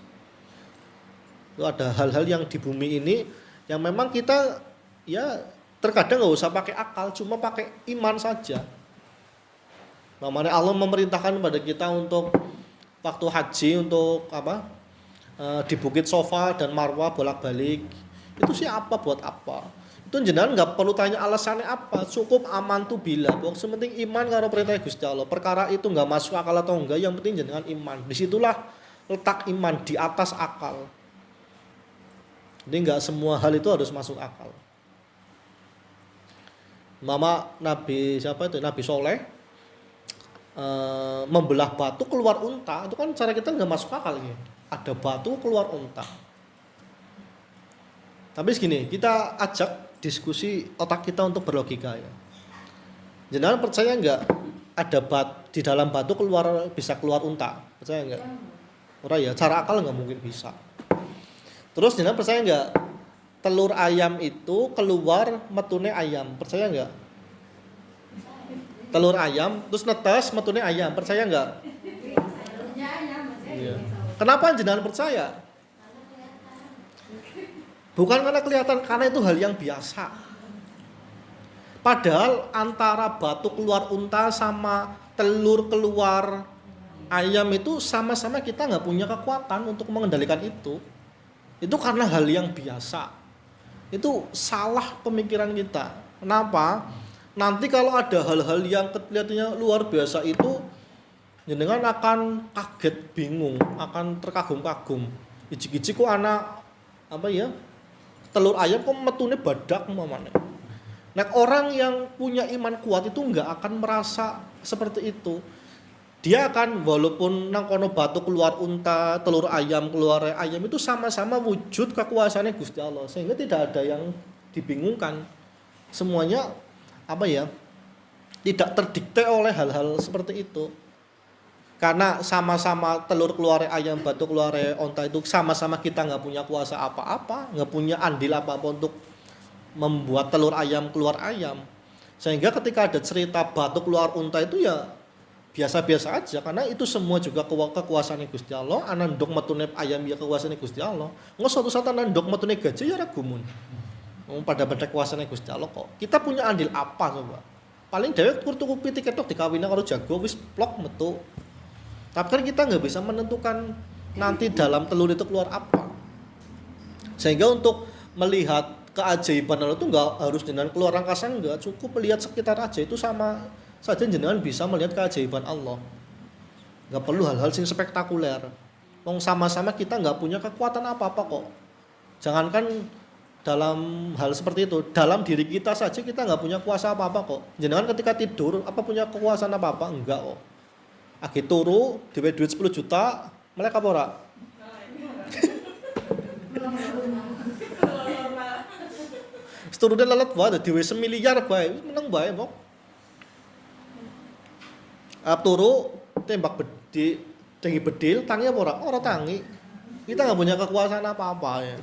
Itu ada hal-hal yang di bumi ini yang memang kita ya terkadang nggak usah pakai akal, cuma pakai iman saja. Namanya Allah memerintahkan kepada kita untuk waktu haji untuk di Bukit Sofa dan Marwah bolak-balik. Itu siapa buat apa? Itu jenengan nggak perlu tanya alasannya apa, cukup aman tuh bila. Pokoknya sementing iman karo perintah Gusti Allah. Perkara itu nggak masuk akal atau enggak, yang penting jenengan iman. Disitulah letak iman di atas akal. Jadi nggak semua hal itu harus masuk akal. Mama Nabi siapa itu? Nabi Soleh membelah batu keluar unta. Itu kan cara kita nggak masuk akal gitu. Ada batu keluar unta. Tapi segini, kita ajak diskusi otak kita untuk berlogika ya. Jenengan percaya nggak ada di dalam batu bisa keluar unta? Percaya nggak? Ora ya, cara akal nggak mungkin bisa. Terus jenengan percaya nggak telur ayam itu keluar metune ayam? Percaya nggak? Telur ayam terus netes metune ayam, percaya nggak? Iya. Kenapa jenengan percaya? Bukan karena kelihatan, karena itu hal yang biasa. Padahal antara batu keluar unta sama telur keluar ayam itu sama-sama kita nggak punya kekuatan untuk mengendalikan itu. Itu karena hal yang biasa. Itu salah pemikiran kita. Kenapa? Nanti kalau ada hal-hal yang kelihatannya luar biasa itu, jenengan akan kaget, bingung, akan terkagum-kagum. Iji-iji kok anak telur ayam kok metune badak mamane. Nah, orang yang punya iman kuat itu nggak akan merasa seperti itu. Dia akan walaupun nang kono batu keluar unta, telur ayam keluar ayam itu sama-sama wujud kekuasaannya Gusti Allah. Sehingga tidak ada yang dibingungkan. Semuanya tidak terdikte oleh hal-hal seperti itu. Karena sama-sama telur keluar ayam, batu keluar onta itu sama-sama kita nggak punya kuasa apa-apa, nggak punya andil apa-apa untuk membuat telur ayam keluar ayam. Sehingga ketika ada cerita batu keluar unta itu ya biasa-biasa aja, karena itu semua juga kekuasaan Gusti Allah. Anandok metune ayam ya kekuasaan Gusti Allah. Nggak suatu saat anandok metune gajah ya ragumun. Pada kekuasaan Gusti Allah kok. Kita punya andil apa coba? Paling dhewek tuku piti ketok dikawinna karo jago wis plok metu. Tapi kan kita nggak bisa menentukan nanti dalam telur itu keluar apa. Sehingga untuk melihat keajaiban Allah itu nggak harus jenengan keluar angkasa, nggak cukup melihat sekitar aja itu sama saja jenengan bisa melihat keajaiban Allah. Nggak perlu hal-hal yang spektakuler. Wong sama-sama kita nggak punya kekuatan apa-apa kok. Jangankan dalam hal seperti itu, dalam diri kita saja kita nggak punya kuasa apa-apa kok. Jenengan ketika tidur apa punya kekuasaan apa-apa? Enggak kok. Agi turu duwe duit 10 juta, melek apa ora? Seturune lelet wae duwe 1 miliar bae, meneng bae kok. Turu tembak bedil, tinggi bedil, tangi apa ora? Ora tangi. Kita enggak punya kekuasaan apa-apa ya.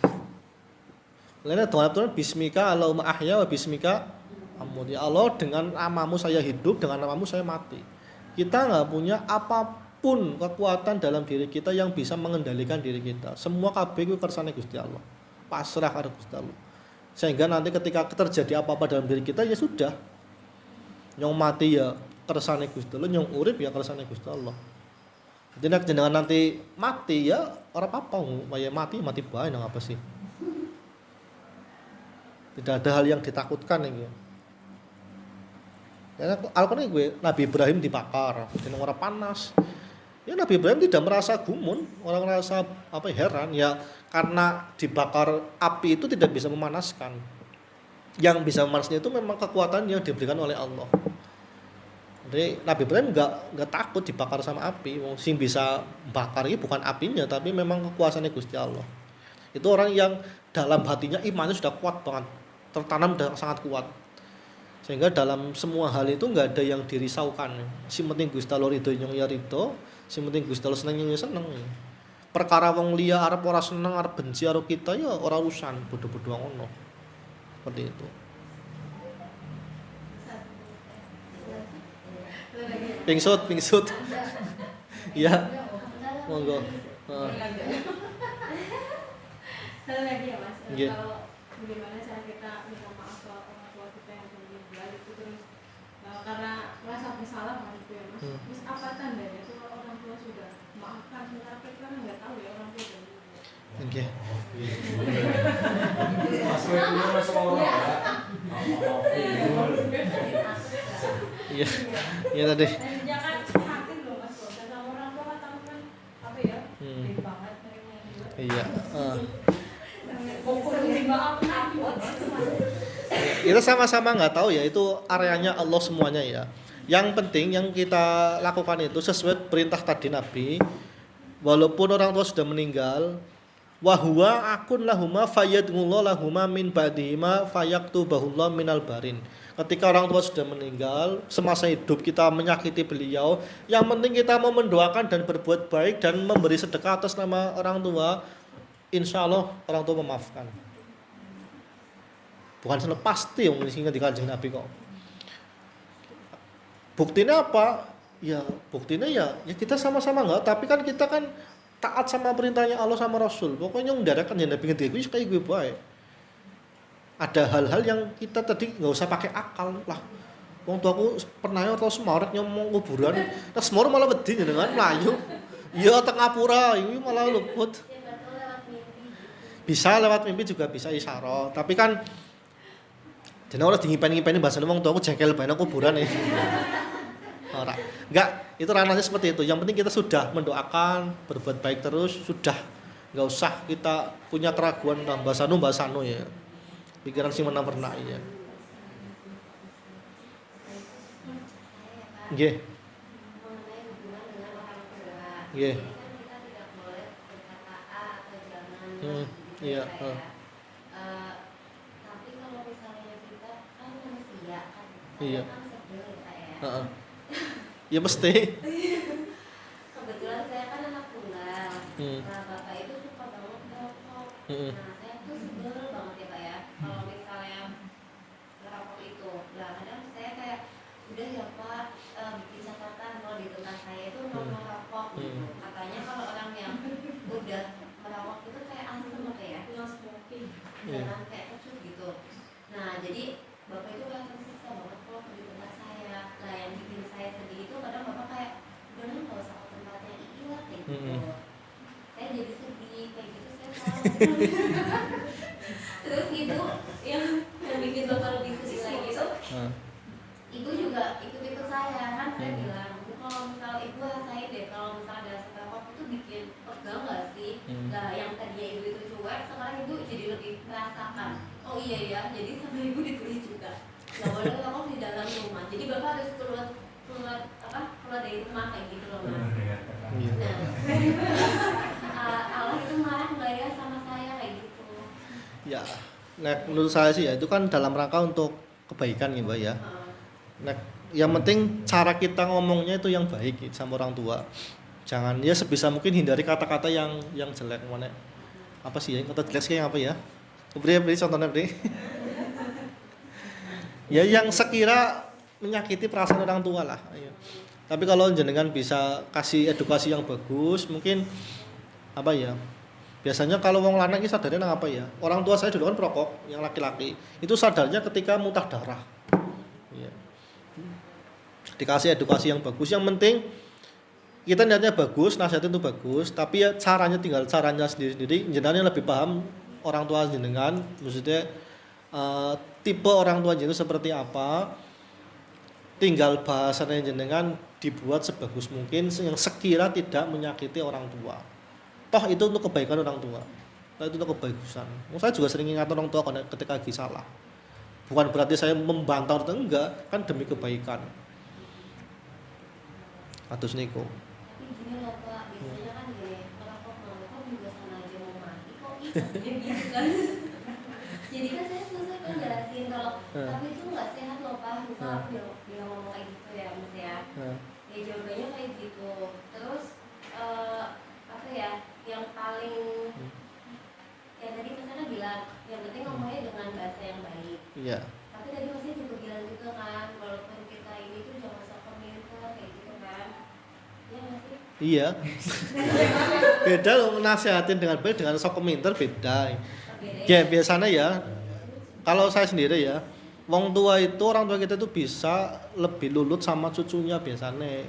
Lainnya doa bismika Allahumma ahya wa bismika amut. Ya Allah, dengan namamu saya hidup, dengan namamu saya mati. Kita nggak punya apapun kekuatan dalam diri kita yang bisa mengendalikan diri kita. Semua kabeh kuwi kersane Gusti Allah. Pasrah karo Gusti Allah. Sehingga nanti ketika terjadi apa-apa dalam diri kita ya sudah. Nyong mati ya kersane Gusti Allah, nyong urip ya kersane Gusti Allah. Jadi nek jenengan nanti mati ya ora apa-apa, ya mati bae nang apa sih? Tidak ada hal yang ditakutkan iki. Ya, Al-Quran gue Nabi Ibrahim dibakar, dengan orang panas. Ya Nabi Ibrahim tidak merasa gumun, orang merasa heran ya karena dibakar api itu tidak bisa memanaskan. Yang bisa memanasnya itu memang kekuatan yang diberikan oleh Allah. Jadi Nabi Ibrahim nggak takut dibakar sama api. Wong sing bisa bakar ini bukan apinya, tapi memang kekuasaannya Gusti Allah. Itu orang yang dalam hatinya imannya sudah kuat banget, tertanam dan sangat kuat. Sehingga dalam semua hal itu nggak ada yang dirisaukan. Si penting Gusti Allah ridho nyong ya ridho, si penting Gusti Allah seneng nyong ya seneng. Perkara wong liya arep ora seneng, arep benci karo kita ya ora urusan, bodoh-bodoh ngono. Seperti itu. Pingsut. Iya, monggo. Satu lagi ya Mas, Iya. kalau bagaimana cara kita minta maaf ke orang tua kita yang sudah meninggal itu terus karena merasa bersalah gitu ya Mas. Terus apa tandanya itu kalau orang tua sudah maafkan, sementara kita kan nggak tahu ya orang tua sudah meninggal. Oke. Masuk itu masuk orang ya. Iya. Iya tadi. Dan jangan sakit loh Mas, dan sama orang tua kan tahu kan apa ya, baik banget mereka juga. Iya. Pokoknya maafkan Kita sama-sama nggak tahu ya, itu areanya Allah semuanya ya. Yang penting yang kita lakukan itu sesuai perintah tadi Nabi. Walaupun orang tua sudah meninggal, wahwa akun lahuma fayadngullah lahuma min ba'dihima fayaktubahullah minal barin. Ketika orang tua sudah meninggal, semasa hidup kita menyakiti beliau, yang penting kita mau mendoakan dan berbuat baik dan memberi sedekah atas nama orang tua, insya Allah orang tua memaafkan. Bukan sana pasti yang sehingga di Kanjeng Nabi kok. Buktinya apa? Ya buktinya ya kita sama-sama enggak, tapi kan kita kan taat sama perintahnya Allah sama Rasul. Pokoknya ngundarakan yang Nabi ngerti gue kayak gue baik. Ada hal-hal yang kita tadi nggak usah pakai akal lah. Wong tuaku pernah atau semorek nyomong kuburan, terus semor malah wedi dengan melayu. Iya tengah pura, ini malah luput. Bisa lewat mimpi juga bisa isyarah, tapi kan jadi orang ngimpen-ngimpen bahasa wong tuaku jengkel banget kuburan ya. Ora. Enggak, itu ranahnya seperti itu. Yang penting kita sudah mendoakan, berbuat baik terus, sudah. Enggak usah kita punya keraguan tentang bahasanu ya. Pikiran sing menang-menang ya. Nggih. Mengenai hubungan dengan orang tua. Nggih. Jadi kan kita tidak boleh berkata A atau jangan gitu Iya, ya, Pak, ya. Tapi kalau misalnya kita kan manusia kan, Iya. kan sebel ya Pak ya. Heeh. Ya mesti. Kebetulan saya kan anak tunggal. Hmm. Nah bapak itu suka banget merokok. Hmm. Nah saya tuh sebel banget ya Pak ya. Kalau misalnya merokok itu, nah kadang saya kayak udah ya Pak, bikin catatan kalau di tempat saya itu mau merokok gitu. Katanya kalau orang yang udah merokok itu kayak asam apa ya? No smoking. Jangan kayak kecut gitu. Nah jadi bapak itu kayak tersiksa banget kalau di tempat saya. Nah yang bikin saya sedih itu kadang bapak kayak udah nggak usah ke tempatnya Iki lah kayak gitu. Saya jadi sedih kayak gitu saya salah. Terus itu yang bikin bapak lebih sedih lagi itu ibu juga ikut-ikut saya kan. Saya bilang kalau misal ibu rasain deh kalau misal ada asap rokok itu bikin pegang nggak sih. Nah yang tadinya ibu itu cuek sekarang ibu jadi lebih merasakan. Oh iya ya, jadi sama ibu ditulis juga nggak boleh rokok di dalam rumah. Jadi bapak harus keluar dari rumah kayak gitu loh Mas. Nah Allah itu marah nggak ya sama saya kayak gitu. Ya. Nah, menurut saya sih ya itu kan dalam rangka untuk kebaikan ya, Mbak ya. Nah, yang penting cara kita ngomongnya itu yang baik gitu, sama orang tua. Jangan ya sebisa mungkin hindari kata-kata yang jelek mana. Apa sih ya? Kata jelek sih yang apa ya? Beri contohnya beri. Ya yang sekira menyakiti perasaan orang tua lah. Ayo. Tapi kalau jenengan bisa kasih edukasi yang bagus, mungkin apa ya? Biasanya kalau wong lanang ini sadarnya nang apa ya? Orang tua saya dulu kan perokok, yang laki-laki. Itu sadarnya ketika muntah darah. Iya. Dikasih edukasi yang bagus. Yang penting kita niatnya bagus, nasihatnya itu bagus, tapi ya caranya tinggal caranya sendiri-sendiri. Jenengan lebih paham orang tua jenengan, maksudnya tipe orang tua jenengan seperti apa. Tinggal bahasanya jenengan dibuat sebagus mungkin yang sekira tidak menyakiti orang tua. Toh itu untuk kebaikan orang tua. Toh itu untuk kebagusan. Saya juga sering ingat orang tua ketika lagi salah. Bukan berarti saya membantah atau enggak, kan demi kebaikan. Kados niku. Tapi gini loh Pak, biasanya kan gini, orang kok ngerokok juga sama aja mau mati kok ikutnya gitu kan. Jadi kan saya susah kan jelasin kalau tapi itu nggak sehat loh Pak. Misal aku bilang ngomong kayak gitu ya Mas ya. Ya jawabannya kayak gitu. Terus apa ya, yang paling ya tadi Masnya bilang yang penting ngomongnya dengan bahasa yang baik. Iya. Tapi tadi Masnya juga bilang juga kan, walaupun kita ini tuh jangan usah komentar kayak gitu kan. Iya nggak sih? Iya. Beda loh nasihatin dengan baik dengan sok komentar beda. Ya biasanya ya, kalau saya sendiri ya, wong tua itu orang tua kita itu bisa lebih lulut sama cucunya biasanya.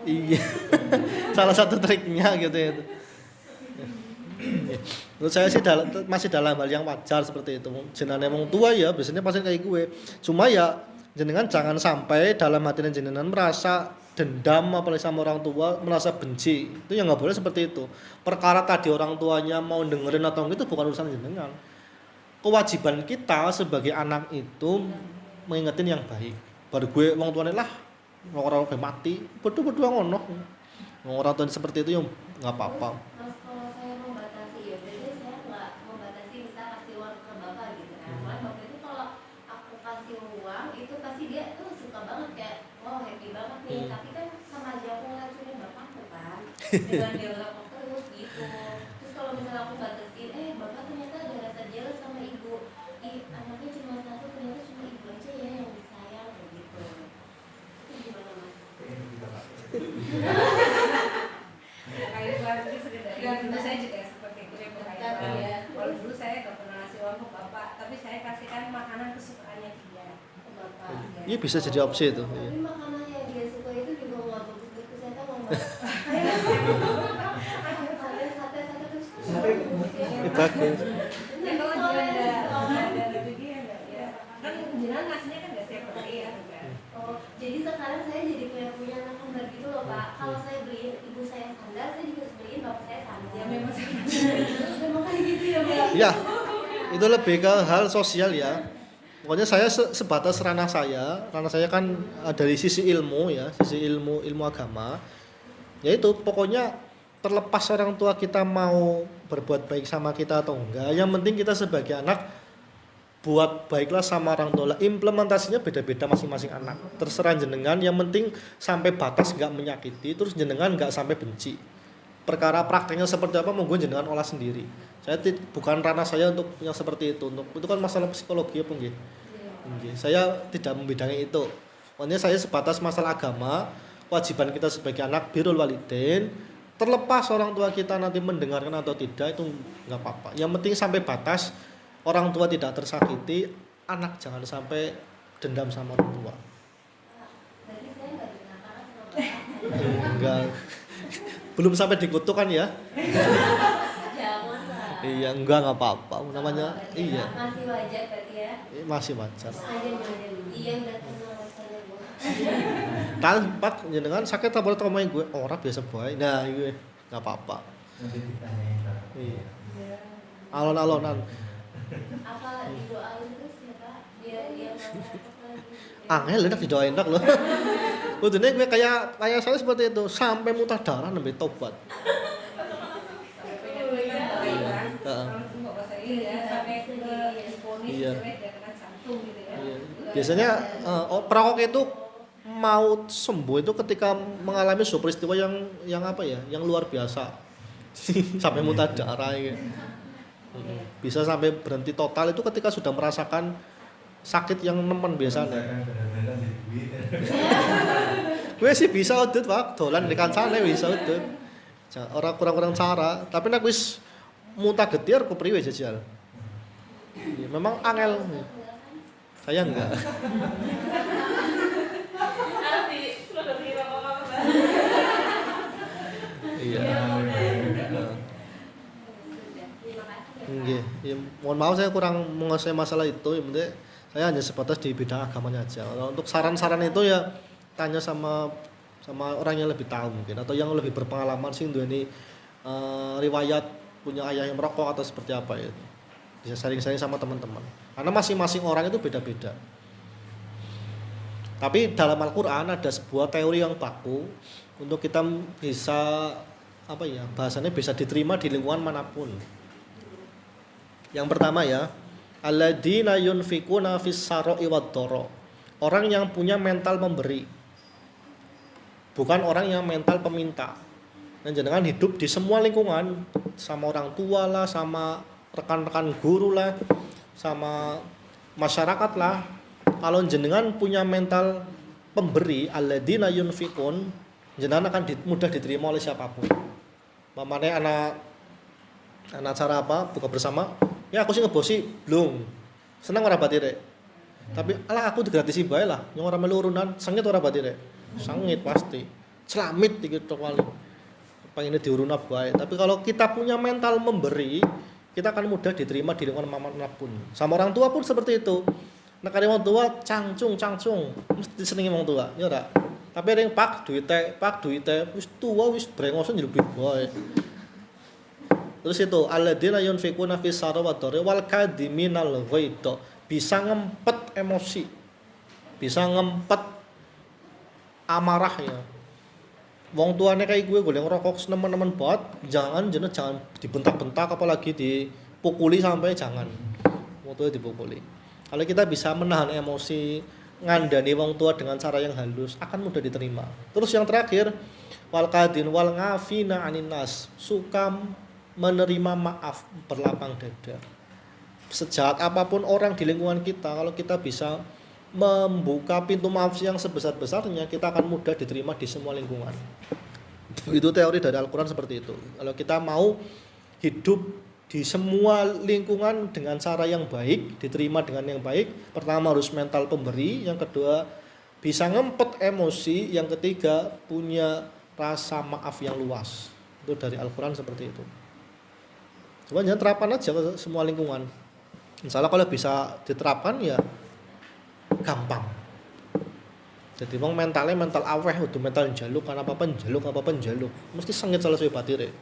Iya. Salah satu triknya gitu ya. Menurut saya sih masih dalam hal yang wajar seperti itu. Jenengan wong tua ya biasanya pasti kayak gue. Cuma ya jenengan jangan sampai dalam hati jenengan merasa dendam apalagi sama orang tua, merasa benci. Itu yang nggak boleh seperti itu. Perkara tadi orang tuanya mau dengerin atau enggak itu bukan urusan jenengan. Kewajiban kita sebagai anak itu mengingetin yang baik. Baru gue wong tuane lah orang mati, bodoh-bodoh ngono. Orang tua seperti itu yang nggak apa-apa. Mas, kalau saya membatasi ya, jadi saya nggak membatasi bisa kasih uang ke bapak gitu kan. Soalnya bapak itu kalau aku kasih uang itu pasti dia tuh suka banget kayak wow happy banget nih. Tapi kan sama aja aku ngelacunin bapakku kan. Dengan dia ngelapor terus gitu. Terus kalau misalnya aku batasin, bapak ternyata ada rasa jealous sama ibu. Anaknya cuma satu, ternyata cuma ibu aja ya yang disayang kayak gitu. Itu gimana Mas? Kayak itu sekedar ya, dulu saya juga seperti itu ya. Kalau dulu saya gak pernah ngasih uang ke bapak, tapi saya kasihkan makanan kesukaannya dia ke bapak. Ini bisa jadi opsi itu. Tapi makanan yang dia suka itu juga nggak bagus buat kesehatan loh Mas. Sate terus Bagus. Ya kalau dia ada lebih dia enggak ya. Kan jenengan ngasihnya kan enggak setiap hari ya. Oh, jadi sekarang saya jadi punya anak kembar gitu loh Pak. Kalau saya beliin ibu saya sandal, saya juga harus beliin bapak saya sandal. Ya memang Memang kayak gitu ya Pak. Ya, itu lebih ke hal sosial ya. Pokoknya saya sebatas ranah saya kan dari sisi ilmu ya, sisi ilmu agama. Yaitu pokoknya terlepas orang tua kita mau berbuat baik sama kita atau enggak, yang penting kita sebagai anak buat baiklah sama orang tua. Implementasinya beda-beda masing-masing anak. Terserah jenengan, yang penting sampai batas enggak menyakiti, terus jenengan enggak sampai benci. Perkara prakteknya seperti apa monggo jenengan olah sendiri. Saya bukan ranah saya untuk yang seperti itu. Untuk itu kan masalah psikologi apa nggih? Nggih. Saya tidak membidangi itu. Pokoknya saya sebatas masalah agama, kewajiban kita sebagai anak birrul walidain, terlepas orang tua kita nanti mendengarkan atau tidak itu enggak apa-apa. Yang penting sampai batas orang tua tidak tersakiti, anak jangan sampai dendam sama orang tua. Berarti saya nggak dikatakan sama bapak. Enggak. Belum sampai dikutuk kan ya? Jangan lah. Iya, enggak apa-apa. Namanya iya. Masih wajar berarti ya. Masih wajar. Iya udah kenal rasanya Bu. Tanpa jenengan sakit apa ngomongin gue ora biasa bae. Nah, gue enggak apa-apa. Nanti ditanyain Pak. Iya. Alon-alonan. Apa didoain terus ya Pak? Biar dia nggak lagi. Angel enak didoain tak loh. Kudune gue kayak saya seperti itu sampai muntah darah nembe tobat. Iya. Iya. Biasanya perokok itu mau sembuh itu ketika mengalami suatu peristiwa yang apa ya, yang luar biasa. Sampai muntah darah ya. Bisa sampai berhenti total itu ketika sudah merasakan sakit yang nemen biasanya. Gue sih bisa udut Pak, dolan di kancane bisa udut. Orang kurang-kurang cara, tapi nek wis muntah getir kepriwe jajal. Ya, memang angel. Saya enggak. Iya. Nggih, ya, mohon maaf saya kurang menguasai masalah itu, ya penting saya hanya sebatas di bidang agamanya aja. Kalau untuk saran-saran itu ya tanya sama orang yang lebih tahu mungkin atau yang lebih berpengalaman sih ini riwayat punya ayah yang merokok atau seperti apa ya. Bisa sharing-sharing sama teman-teman. Karena masing-masing orang itu beda-beda. Tapi dalam Al-Qur'an ada sebuah teori yang baku untuk kita bisa bahasanya bisa diterima di lingkungan manapun. Yang pertama ya, alladzina yunfikuna fis sarai wad dharra. Orang yang punya mental memberi. Bukan orang yang mental peminta. Dan jenengan hidup di semua lingkungan, sama orang tua lah, sama rekan-rekan guru lah, sama masyarakat lah. Kalau jenengan punya mental pemberi, alladzina yunfikun, jenengan akan mudah diterima oleh siapapun. Mamane anak cara buka bersama, ya aku sih ngebosi belum. Senang ora bati rek. Tapi alah aku digratisi bae lah, yang ora melu urunan, sengit ora bati rek. Sengit pasti. Celamit iki tok wali. Pengen diuruna bae. Tapi kalau kita punya mental memberi, kita akan mudah diterima di lingkungan manapun. Sama orang tua pun seperti itu. Nek kare wong tua cangcung, mesti disenengi wong tua, ya ora? Tapi ada yang pak duite, wis tua wis brengosan jadi bae. Terus itu alladzina yunfikuna fis sarai wad dharra wal kadiminal ghaidha, bisa ngempet emosi, bisa ngempet amarah ya. Wong tuane kayak gue goleng rokok nemen-nemen banget, jangan dibentak-bentak apalagi dipukuli sampai jangan. Wong tua dipukuli. Kalau kita bisa menahan emosi, ngandani wong tua dengan cara yang halus, akan mudah diterima. Terus yang terakhir, wal qadin wal ngafina anin nas, suka menerima maaf, berlapang dada. Sejahat apapun orang di lingkungan kita, kalau kita bisa membuka pintu maaf yang sebesar-besarnya, kita akan mudah diterima di semua lingkungan. Itu teori dari Al-Quran seperti itu. Kalau kita mau hidup di semua lingkungan dengan cara yang baik, diterima dengan yang baik, pertama harus mental pemberi, yang kedua bisa ngempet emosi, yang ketiga punya rasa maaf yang luas. Itu dari Al-Quran seperti itu. Cuma jangan terapkan aja ke semua lingkungan. Misalnya kalau bisa diterapkan ya gampang. Jadi wong mentalnya mental aweh, udah mental jaluk, kan apa-apa jaluk. Mesti sengit salah suwe batire.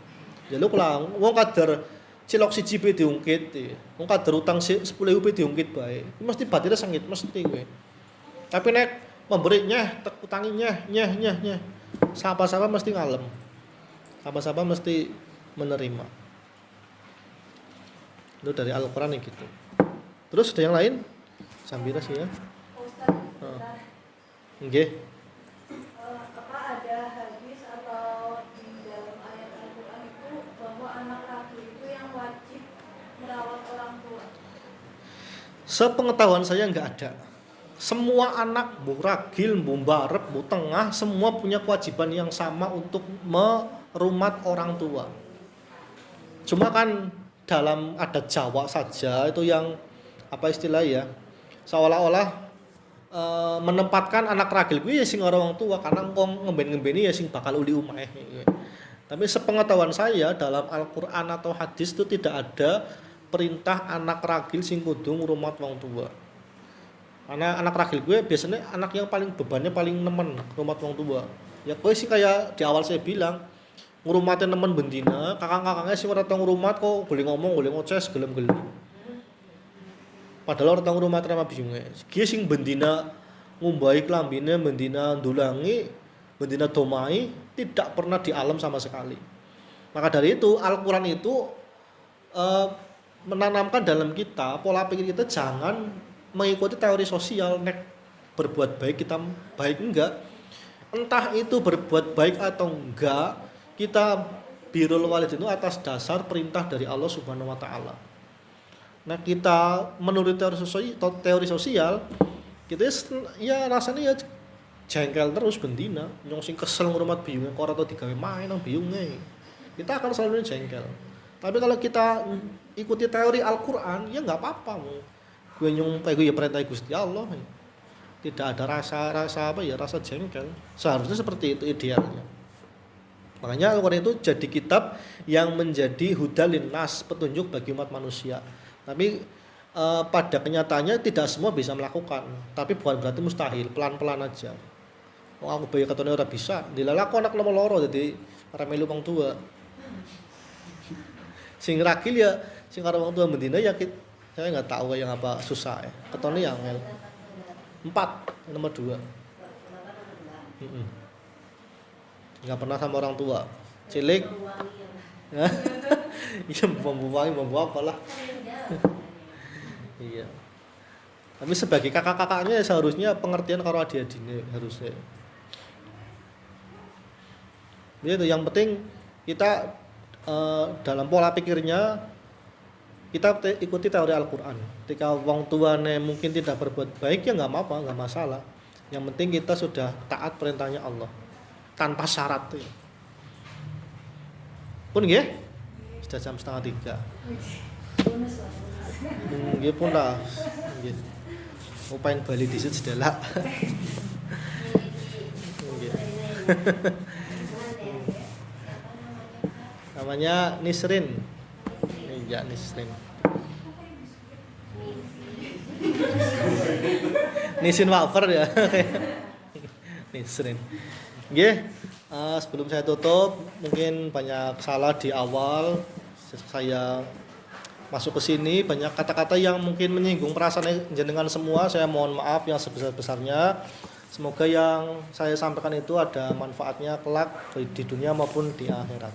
Jaluk lah, wong kadar cilok siji pe diungkit, wong kadar utang 10.000 diungkit bae. Mesti batire sengit mesti kowe. Tapi nek memberi tek utangi nyeh. Sapa-sapa mesti ngalem. Sapa-sapa mesti menerima. Itu dari Al-Qur'an gitu. Terus ada yang lain? Sambira sih ya. Nggih. Apa ada hadis atau di dalam ayat Al-Quran itu bahwa anak laki itu yang wajib merawat orang tua? Sepengetahuan saya nggak ada. Semua anak, bu ragil, bu barep, bu tengah, semua punya kewajiban yang sama untuk merumat orang tua. Cuma kan dalam adat Jawa saja itu yang istilah ya, seolah-olah menempatkan anak ragil gue ya sing orang tua, karena ngomong ngemben-ngembeni ya sing bakal uli umahe. Tapi sepengetahuan saya dalam Al-Qur'an atau hadis itu tidak ada perintah anak ragil sing kudu ngrumat wong tua. Karena anak ragil gue biasanya anak yang paling bebannya paling nemen ngrumat wong tua. Ya kowe sih kayak di awal saya bilang, ngrumatin nemen bendina, kakang-kakangnya sing ora tau ngrumat kok boleh ngomong, boleh ngoceh gelem-gelem. Padahal orang tau rumah terima biyunge. Ki sing bendina ngumbahi klambine, bendina ndulangi, bendina domai, tidak pernah di alam sama sekali. Maka dari itu Al-Qur'an itu menanamkan dalam kita pola pikir kita jangan mengikuti teori sosial, nek berbuat baik kita baik enggak. Entah itu berbuat baik atau enggak, kita birrul walidain itu atas dasar perintah dari Allah Subhanahu wa taala. Nah kita menurut teori sosial kita ya rasanya ya jengkel terus bendina, nyong sing kesel ngrumat biyunge kok ora tau digawe main nang biyunge. Kita akan selalu jengkel. Tapi kalau kita ikuti teori Al-Qur'an ya enggak apa-apa. Gue nyong ya perintah Gusti Allah. Tidak ada rasa jengkel. Seharusnya seperti itu idealnya. Makanya Al-Qur'an itu jadi kitab yang menjadi hudalin nas, petunjuk bagi umat manusia. Tapi pada kenyataannya tidak semua bisa melakukan. Tapi bukan berarti mustahil, pelan-pelan aja. Aku bayar katanya ora bisa. Dilala aku anak nomor loro jadi ora melu wong tua. Sing ragil ya sing karo wong tua bendina ya saya enggak tahu yang apa susah ya. Ketone yang 4 nomor 2. Nggak pernah sama orang tua. Cilik. Wangi ya. Hah? Iya, bumbu apalah. Iya. Tapi sebagai kakak-kakaknya seharusnya pengertian karo adik-adiknya harusnya. Itu yang penting kita dalam pola pikirnya kita ikuti teori Al-Qur'an. Ketika wong tuane mungkin tidak berbuat baik ya nggak apa-apa, nggak masalah. Yang penting kita sudah taat perintahnya Allah tanpa syarat. Pun nggih? Sudah jam 2:30. Nggih pun lah. Nggih. Upain bali disit sedelak. Nggih. Namanya Nisrin. Iya, Nisrin. Nisrin wafer ya. Nisrin. Nggih, sebelum saya tutup, mungkin banyak salah di awal saya masuk ke sini, banyak kata-kata yang mungkin menyinggung perasaan jenengan semua. Saya mohon maaf yang sebesar-besarnya. Semoga yang saya sampaikan itu ada manfaatnya kelak baik di dunia maupun di akhirat.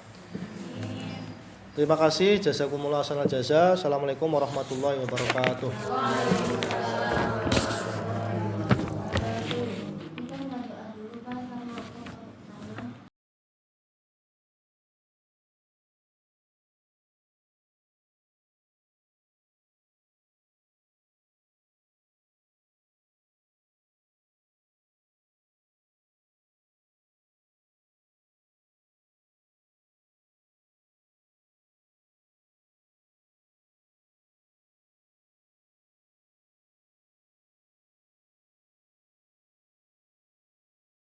Terima kasih, jazakumullah khairan jazaa. Assalamualaikum warahmatullahi wabarakatuh.